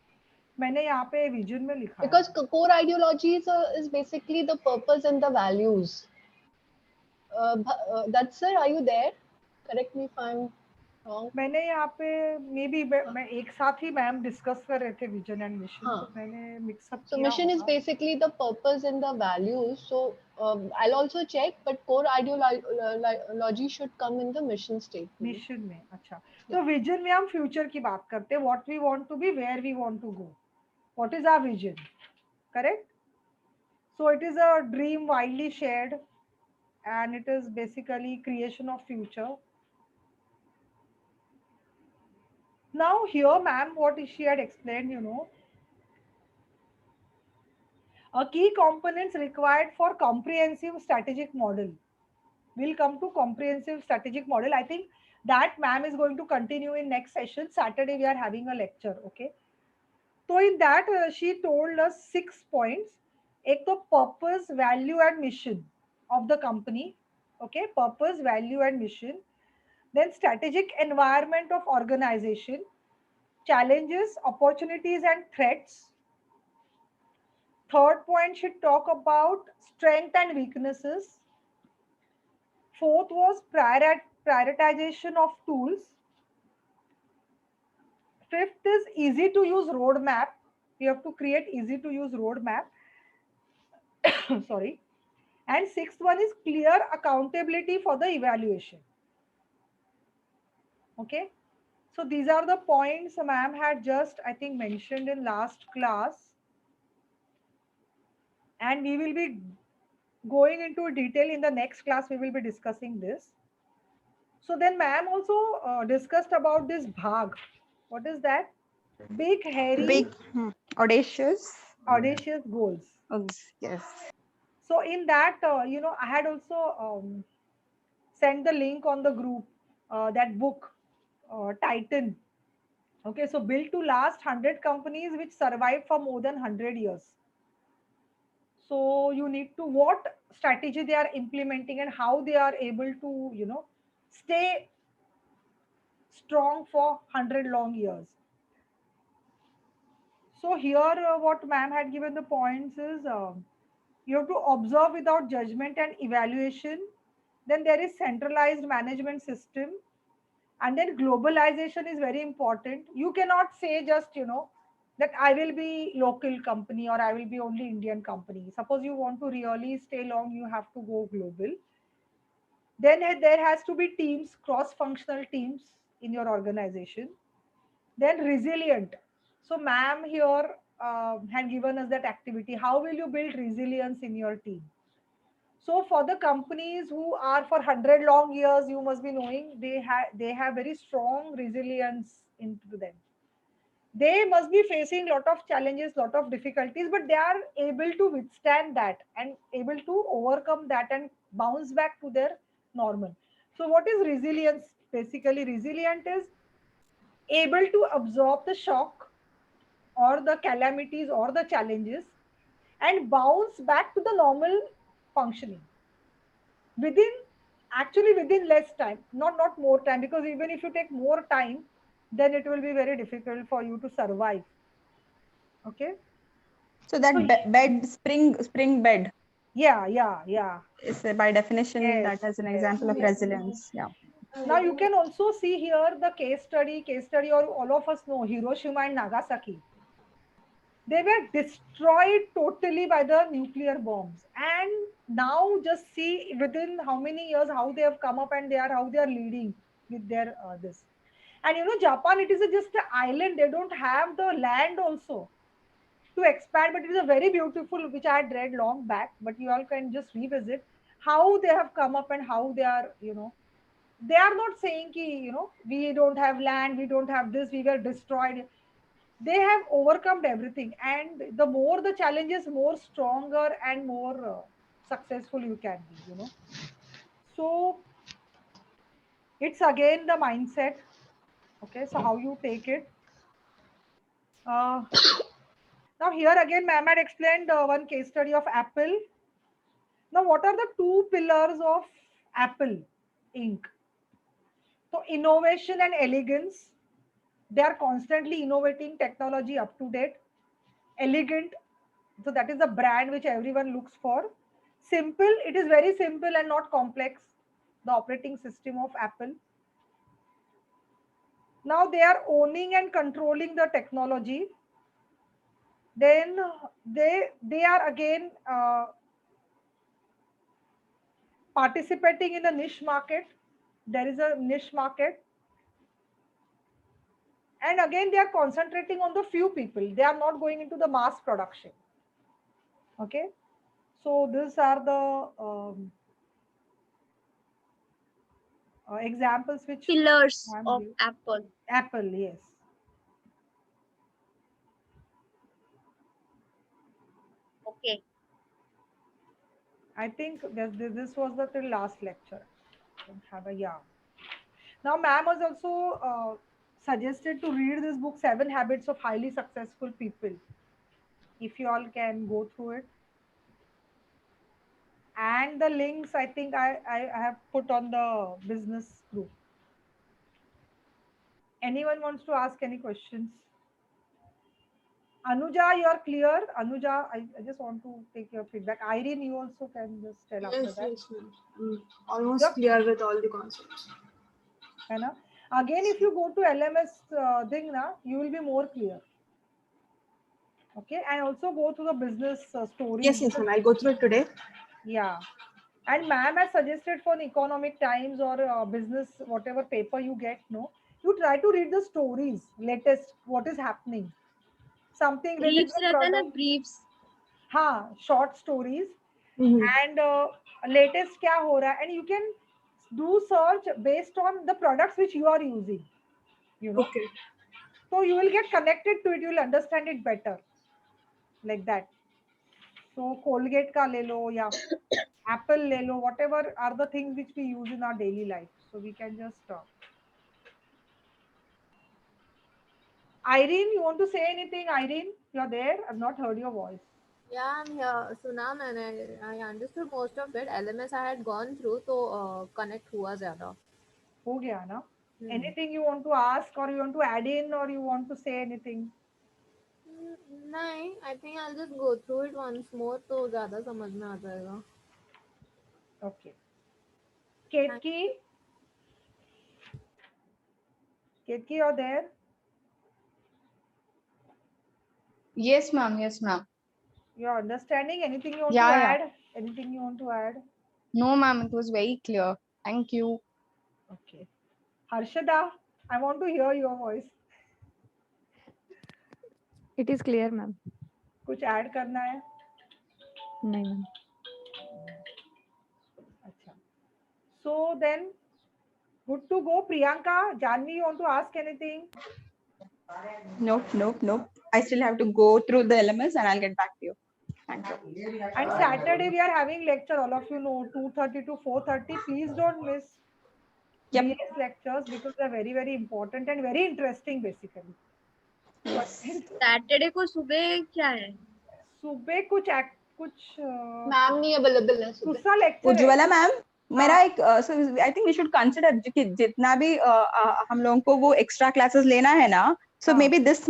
मैंने यहाँ पे vision में लिखा है. because core ideologies is basically the purpose and the values. That's sir, are you there? Correct me if I'm wrong. मैंने यहाँ पे मे बी मैं एक साथ ही मैम डिस्कस कर रहे थे विजन एंड मिशन, हाँ. तो मैंने मिक्सअप So किया mission is होगा. basically the purpose and the values. So I'll also check, but core ideology should come in the mission statement. Mission में. अच्छा, तो विजन में हम फ्यूचर की बात करते हैं. What we want to be, where we want to go, what is our vision. Correct. So it is a dream widely shared, and it is basically creation of future. Now here ma'am, what she had explained, a key components required for comprehensive strategic model. We'll come to comprehensive strategic model. I think that ma'am is going to continue in next session. Saturday we are having a lecture. Okay, so in that she told us 6 points. एक तो purpose, value and mission of the company. Okay, purpose, value and mission. Then strategic environment of organization, challenges, opportunities and threats. Third point should talk about strength and weaknesses. Fourth was prioritization of tools. Fifth is easy to use roadmap. You have to create easy to use roadmap. Sorry. And sixth one is clear accountability for the evaluation. Okay. So these are the points ma'am had just, I think, mentioned in last class. And we will be going into detail in the next class. We will be discussing this. So then ma'am also discussed about this bhag. What is that? Big, hairy, Big, audacious goals. Yes. So in that, I had also sent the link on the group, that book, Titan. Okay, so built to last 100 companies which survived for more than 100 years. So you need to what strategy they are implementing and how they are able to, stay strong for 100 long years. So here, what ma'am had given the points is you have to observe without judgment and evaluation. Then there is centralized management system, and then globalization is very important. You cannot say just that I will be local company or I will be only Indian company. Suppose you want to really stay long, you have to go global. Then there has to be teams, cross-functional teams in your organization. Then resilient. So ma'am here had given us that activity. How will you build resilience in your team? So for the companies who are for 100 long years, you must be knowing they have very strong resilience into them. They must be facing lot of challenges, lot of difficulties, but they are able to withstand that and able to overcome that and bounce back to their normal. So what is resilience? Basically, resilient is able to absorb the shock or the calamities or the challenges and bounce back to the normal functioning within, actually within less time, not more time, because even if you take more time, then it will be very difficult for you to survive. Okay. So that bed, spring bed Yeah. is by definition Yes, that as an yes, example of yes. resilience. Yeah. Now you can also see here the case study, or all of us know Hiroshima and Nagasaki. They were destroyed totally by the nuclear bombs, and now just see within how many years how they have come up and how they are leading with their this. And you know, Japan, it is just an island. They don't have the land also to expand, but it is a very beautiful, which I had read long back, but you all can just revisit how they have come up and how they are, you know, they are not saying ki, you know, we don't have land, we don't have this, we were destroyed. They have overcome everything, and the more the challenges, more stronger and more successful you can be, you know. So it's again the mindset. Okay, so how you take it. uh, Now here again ma'am had explained one case study of Apple. Now what are the two pillars of Apple Inc? So innovation and elegance. They are constantly innovating technology up to date. Elegant, so that is the brand which everyone looks for. Simple, it is very simple and not complex, the operating system of Apple. Now they are owning and controlling the technology. Then they are again participating in a niche market. There is a niche market, and again they are concentrating on the few people. They are not going into the mass production. Okay, so these are the examples which Pillars I'm of giving. Apple. Apple, yes. Okay. I think this was the till last lecture. Don't have a yeah. Now, ma'am was also suggested to read this book, Seven Habits of Highly Successful People. If you all can go through it. And the links, I think I have put on the business group. Anyone wants to ask any questions? Anuja, you are clear? Anuja, I just want to take your feedback. Irene, you also can just tell after Yes, that. yes, ma'am. Almost Yep. clear with all the concepts. है ना? Again, if you go to LMS thing, na, you will be more clear. Okay, and also go to the business stories. Yes, yes, ma'am. I'll go through it today. Yeah, and ma'am has suggested for the Economic Times or business, whatever paper you get, no, you try to read the stories, latest, what is happening, something related Briefs to रहता है ना, product. briefs. हाँ, short stories Mhm. and latest क्या हो रहा है, and you can do search based on the products which you are using, you know. Okay. So you will get connected to it, you will understand it better, like that. So Colgate का ले लो या Apple ले लो, whatever are the things which we use in our daily life. So we can just Irene, you want to say anything? Irene, you're there? I've not heard your voice. Yeah, I'm here. Suna मैंने I understood most of it. LMS I had gone through, तो connect हुआ ज़्यादा. हो गया ना? Anything you want to ask or you want to add in or you want to say anything? नहीं, I think I'll just go through it once more, तो ज़्यादा समझ में आ जाएगा. Okay. Ketki? Ketki, you're there? Yes, ma'am. Yes, ma'am. You're understanding? Anything you want Yeah, to yeah. add? Anything you want to add? No, ma'am. It was very clear. Thank you. Okay. Harshada, I want to hear your voice. It is clear, ma'am. कुछ add करना है? नहीं, ma'am. अच्छा. So then, good to go. Priyanka, Janvi, you want to ask anything? Nope. I still have to go through the LMS and I'll get back to you. Thank you. And Saturday we are having lecture. All of you know, 2:30 to 4:30. Please don't miss these lectures because they're very, very important and very interesting, basically. Saturday को सुबह क्या है? सुबह कुछ ma'am नहीं available है सुबह. दूसरा लेक्चर है. उज्ज्वला मैम, मेरा एक I think we should consider कि जितना भी हम लोगों को वो एक्स्ट्रा क्लासेस लेना है ना, so maybe this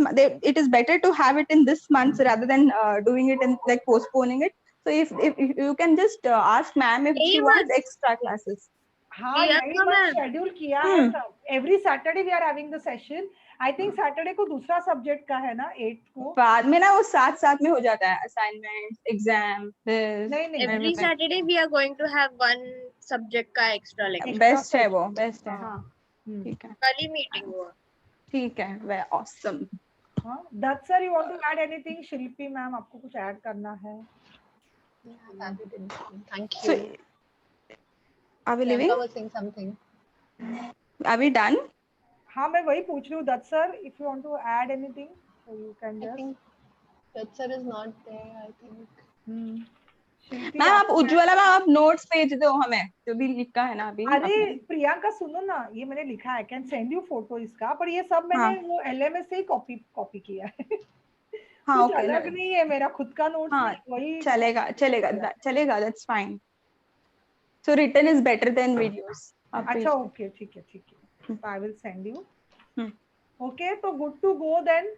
it is better to have it in this month rather than doing it and like postponing it. So if you can just ask ma'am if she wants extra classes. हाँ, यही बात schedule किया है सब. Every Saturday we are having the session. I think Saturday को दूसरा subject का है ना, 8 को. बाद में ना वो साथ में हो जाता है, assignment, exam, this. नहीं. Every Saturday we are going to have one subject का extra lecture. बेस्ट है वो, बेस्ट है. हाँ, ठीक है, कल ही मीटिंग हुआ। ठीक है, वे ऑसम। हाँ, Dutt sir, you want to add anything? Shilpi ma'am, आपको कुछ ऐड करना है? Thank So, you. are we leaving? Priyanka was saying something. Are we done? हाँ, मैं वही पूछ रही हूँ Dutt sir, if you want to add anything so you can I just. think that sir is not there. I think. Shilpi ma'am, आप आपको Ujjwala ma'am, आप notes भेज दो हमें, जो भी लिखा है ना अभी अरे आपने। प्रियंका सुनो ना, ये मैंने लिखा है, कैन सेंड यू फोटो इसका, पर ये सब मैंने हाँ। वो एलएमएस से ही कॉपी किया है। हाँ, कुछ ओके, अलग नहीं है, मेरा खुद का नोट्स हाँ, नहीं, वही चलेगा, चलेगा, चलेगा, that's fine. So written is better than videos. अच्छा, ओके, ठीक है, I will send you. Okay, तो good to go then.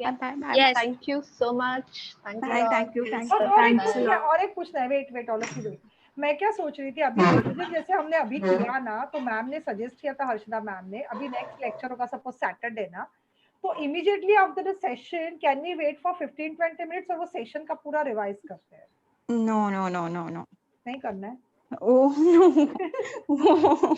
Yeah. Yes. Thank you so much. Thank you. Bye, all. thank you, thank और you, और एक thanks a पूछना lot. और एक पूछना है, wait all of you wait. मैं क्या सोच रही थी, अभी रिवीजन जैसे हमने अभी किया ना, तो मैम ने सजेस्ट किया था, हर्षदा मैम ने, अभी नेक्स्ट लेक्चर होगा सपोज सैटरडे ना, तो immediately after the session can we wait for 15-20 minutes और वो सेशन का पूरा रिवाइज करते हैं? No, no, no, no, no. नहीं करना है? Oh no.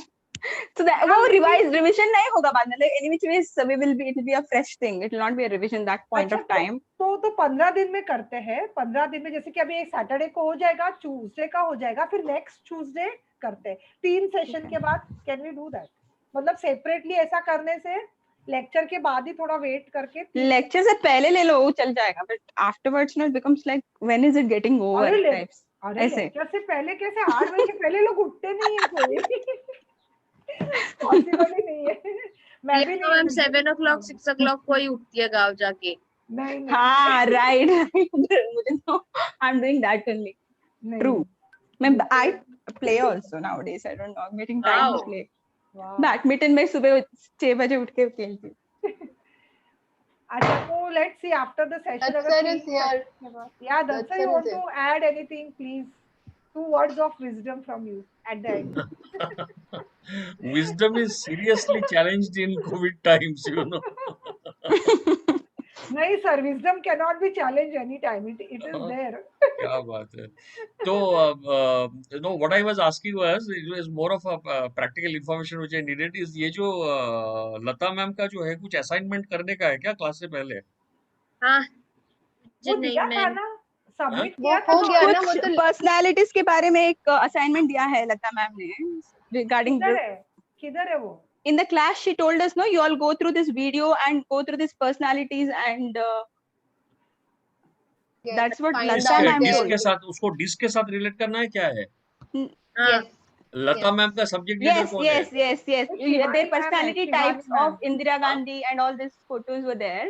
So that वो revision नहीं होगा बाद में, like any which ways we will be, it will be a fresh thing, it will not be a revision that point of time. तो 15 दिन में करते हैं, 15 दिन में, जैसे कि अभी एक सैटरडे को हो जाएगा, ट्यूसडे का हो जाएगा, फिर नेक्स्ट ट्यूसडे करते हैं 3 सेशन के बाद। Can we do that? मतलब सेपरेटली ऐसा करने से लेक्चर के बाद ही थोड़ा वेट करके, लेक्चर से पहले ले लो, वो चल जाएगा, but afterwards no, it becomes like when is it getting over types. अरे लेक्चर से पहले कैसे? 8 बजे के पहले लोग उठते नहीं है कोई। पॉसिबल ही नहीं है। मैं भी नहीं, मैम 7 o'clock 6 o'clock कोई उठती है गाँव जाके। नहीं हाँ, right. मुझे तो I'm doing that only. True. I play also nowadays. I don't know. I'm getting time to play. Badminton में सुबह 6 बजे उठ के खेलती हूँ। अच्छा, तो let's see after the session. That sir is here. Yeah, that's why you want to add anything, please? 2 words of wisdom from you at the end. Wisdom is seriously challenged in COVID times, you know. नहीं sir, wisdom cannot be challenged anytime. It is there. क्या बात है। तो you know what I was asking was, it was more of a practical information which I needed, is ये जो लता ma'am का जो है कुछ असाइनमेंट करने का है क्या क्लास से पहले? हाँ, वो दिया था ना, सबमिट किया था। हो गया ना, वो कुछ तो पर्सनालिटीज के बारे में एक असाइनमेंट दिया है लता मैम ने रिगार्डिंग। किधर है वो? In the class she told us, no, you all go through this video and go through these personalities and that's what Lata ma'am DISC के साथ, उसको डिस्क के साथ रिलेट करना है, क्या है? लता मैम का सब्जेक्ट लीडर कौन है? yes. Their personality types of Indira Gandhi and all these photos were there.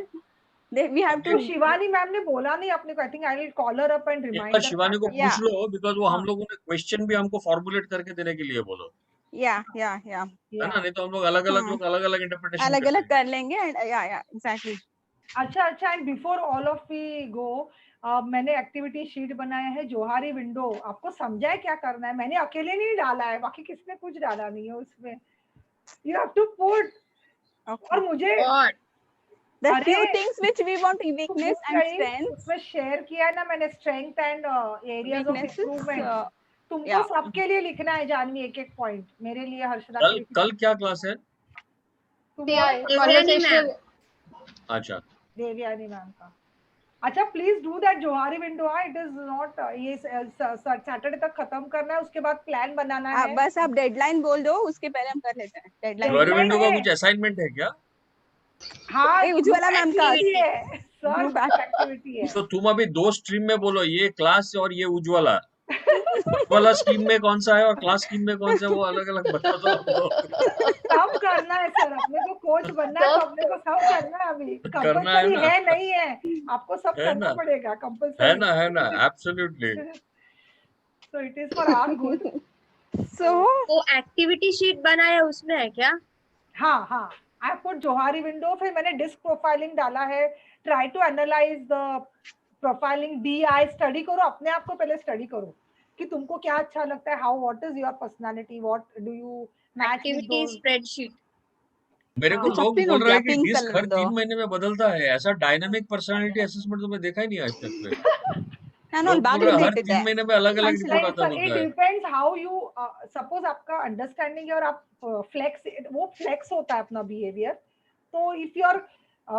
We have to. Shivani ma'am ने बोला नहीं अपने को, I think I will call her up and remind her. Shivani को पूछ लो, बिकॉज वो हम लोगों ने क्वेश्चन भी हमको फॉर्मुलेट करके देने के लिए बोलो। Yeah. है ना, नहीं तो हम लोग अलग अलग इंटरप्रिटेशन अलग कर लेंगे। Exactly. अच्छा, and before all of we go, मैंने एक्टिविटी शीट बनाया है, जोहारी विंडो। आपको समझा है क्या करना है? मैंने अकेले नहीं डाला है, बाकी किसने कुछ डाला नहीं है उसमें। You have to put. और मुझे the few things which we want, weakness and strength, उसमें शेयर किया है ना मैंने, strength and areas of improvement. तुमको सबके लिए लिखना है जानवी, एक पॉइंट। मेरे लिए, हर्षदा के लिए। कल क्या क्लास है? अच्छा, देवयानी मैम का। अच्छा, please do that Johari window. It is not, ये सैटरडे तक खत्म करना है, उसके बाद प्लान बनाना है। बस आप डेडलाइन बोल दो, उसके पहले हम कर लेते हैं डेडलाइन। जोहारी विंडो का कुछ असाइनमेंट है क्या? हाँ, उज्ज्वला मैम का है सर, एक्टिविटी है। तो तुम अभी 2 स्ट्रीम में बोलो, ये क्लास और ये उज्ज्वला। उज्ज्वला स्कीम में कौन सा है और क्लास स्कीम में कौन सा है, वो अलग अलग बता दो। सब करना है सर, अपने को कोच बनना है, तो अपने को सब करना है। अभी कंपल्सरी है नहीं है, आपको सब करना पड़ेगा, कंपल्सरी है ना, absolutely. So it is for our good. So वो एक्टिविटी शीट बनाया उसमें है क्या? हाँ, आई पुट जोहारी विंडो, फिर मैंने डिस्क प्रोफाइलिंग डाला है। Try to analyse the profiling, DI study करो, अपने आप को पहले स्टडी करो कि तुमको क्या अच्छा लगता है, how, what is your personality, what do you match. Activity spreadsheet. मेरे को लोग बोल रहे हैं कि डिस्क हर 3 महीने में बदलता है, ऐसा डायनामिक पर्सनालिटी असेसमेंट तो मैं देखा ही नहीं आज तक में। ನಾನು ಅಲ್ಲಿ लोग बोल बाथरूम रहे हैं, हर देखते 3 महीने में अलग अलग Consider- रिपोर्ट नहीं, आता so it बोलता है। depends how you suppose आपका अंडरस्टैंडिंग है और आप फ्लेक्स वो फ्लेक्स होता है अपना बिहेवियर। तो if you are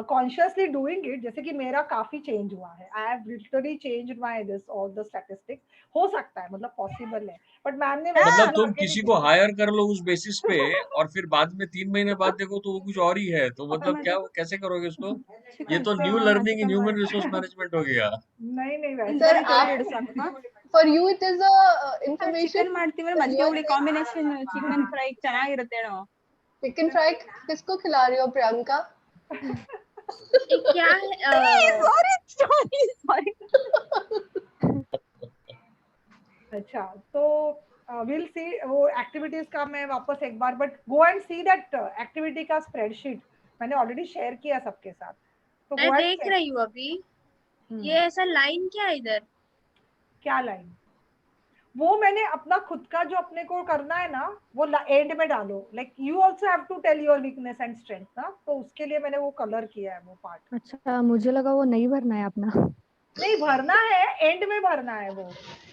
consciously doing it, जैसे कि मेरा काफी चेंज हुआ है, I have literally changed my this all the statistics. हो सकता है, मतलब पॉसिबल है, बट मैम ने वैसे मतलब बुला तुम के किसी नहीं को देखा। हायर कर लो उस बेसिस पे और फिर बाद में 3 महीने बाद देखो तो वो कुछ और ही है, तो मतलब क्या कैसे करोगे उसको? ये तो new learning in human resource management हो गया। नहीं नहीं Sir, वैसा नहीं for you it is a information. Chicken ಮಾಡ್ತೀವಿ ಮಜ್ಜಿಗೆ ಹುಳಿ ಕಾಂಬಿನೇಷನ್ ಚಿಕನ್ ಫ್ರೈ ಚೆನ್ನಾಗಿರುತ್ತೆ ಹೇಳೋ Chicken fry किसको खिला रही हो प्रियंका? ये क्या है सॉरी अच्छा, तो विल सी वो एक्टिविटीज का मैं वापस एक बार, but go and see that activity का स्प्रेडशीट मैंने ऑलरेडी शेयर किया सबके साथ, तो मैं go and देख check। रही हूँ अभी। ये ऐसा लाइन क्या है इधर? क्या लाइन? वो मैंने अपना खुद का जो अपने को करना है ना, वो एंड में डालो। Like you also have to tell your weakness and strength ना, तो उसके लिए मैंने वो कलर किया है वो पार्ट। अच्छा, मुझे लगा वो नहीं भरना है अपना। नहीं भरना है, एंड में भरना है वो।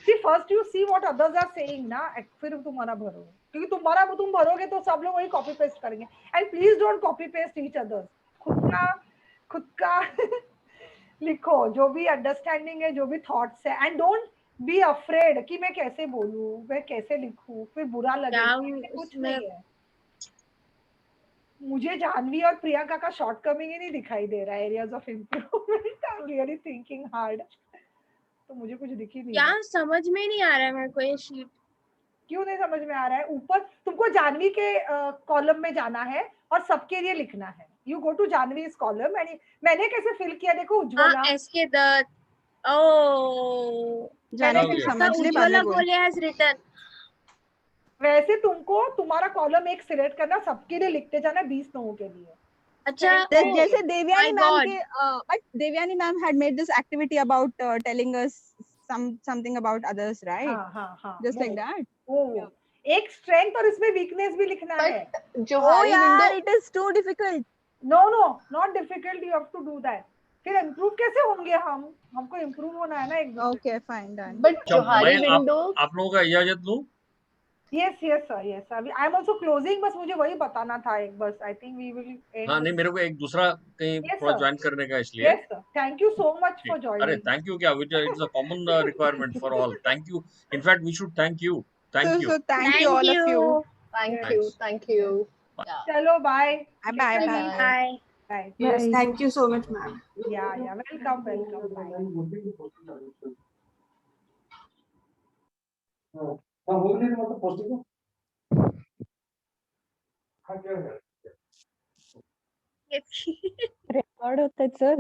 See first you see what others are saying ना, फिर तुम्हारा भरो, क्योंकि तुम भरोगे तो सब लोग वही कॉपी पेस्ट करेंगे। And please don't copy paste each others, खुद का लिखो, जो भी अंडरस्टैंडिंग है, जो भी थॉट्स है, एंड डोंट बी अफ्रेड कि मैं कैसे बोलूं, मैं कैसे लिखूं, फिर बुरा लगेगा, कुछ उसमें नहीं है। मुझे जानवी और प्रियंका का शॉर्टकमिंग ही नहीं दिखाई दे रहा है, areas of improvement. I am really thinking hard, तो मुझे कुछ दिख ही नहीं रहा। क्या समझ में नहीं आ रहा है मेरे को ये शीट। क्यों नहीं समझ में आ रहा है? ऊपर तुमको जानवी के कॉलम में जाना है और सबके लिए लिखना है। You go to Janvi's column and मैंने कैसे फिल किया देखो, उज्ज्वला एसके दत्त। ओ जानवी समझ ले बाद उज्ज्वला में बोल गोले हैज रिटन। वैसे तुमको तुम्हारा कॉलम एक सिलेक्ट करना, सबके लिए लिखते जाना 20 लोगों के लिए। अच्छा जैसे देवयानी my मैम God. के but Devyani ma'am had made this activity about telling us something about others, right? हाँ हाँ Just like that. वो एक स्ट्रेंथ और इसमें वीकनेस भी लिखना है। But जोहारी यार window it is too difficult. No not difficult, you have to do that. फिर इम्प्रूव कैसे होंगे हम? हमको इम्प्रूव होना है ना एक दूसरे। Okay, fine, done. but अच्छा, जोहारी मैं window आप लोगों का इजाजत लूं? यस सर, यस अभी आई एम आल्सो क्लोजिंग, बस मुझे वही बताना था एक, बस I think we will end. हाँ नहीं, मेरे को एक दूसरा कहीं Yes, थोड़ा sir. ज्वाइन करने का इसलिए। Yes sir, thank you so much for अरे जॉइनिंग। थैंक यू क्या, it's a common requirement for all. Thank you, in fact we should thank you. Thank you. So thank you all of you. thank you yeah चलो bye Bye bye. Bye. Bye. Yes, Bye. thank you so much, ma'am. या welcome bye. Record होत आहेत sir.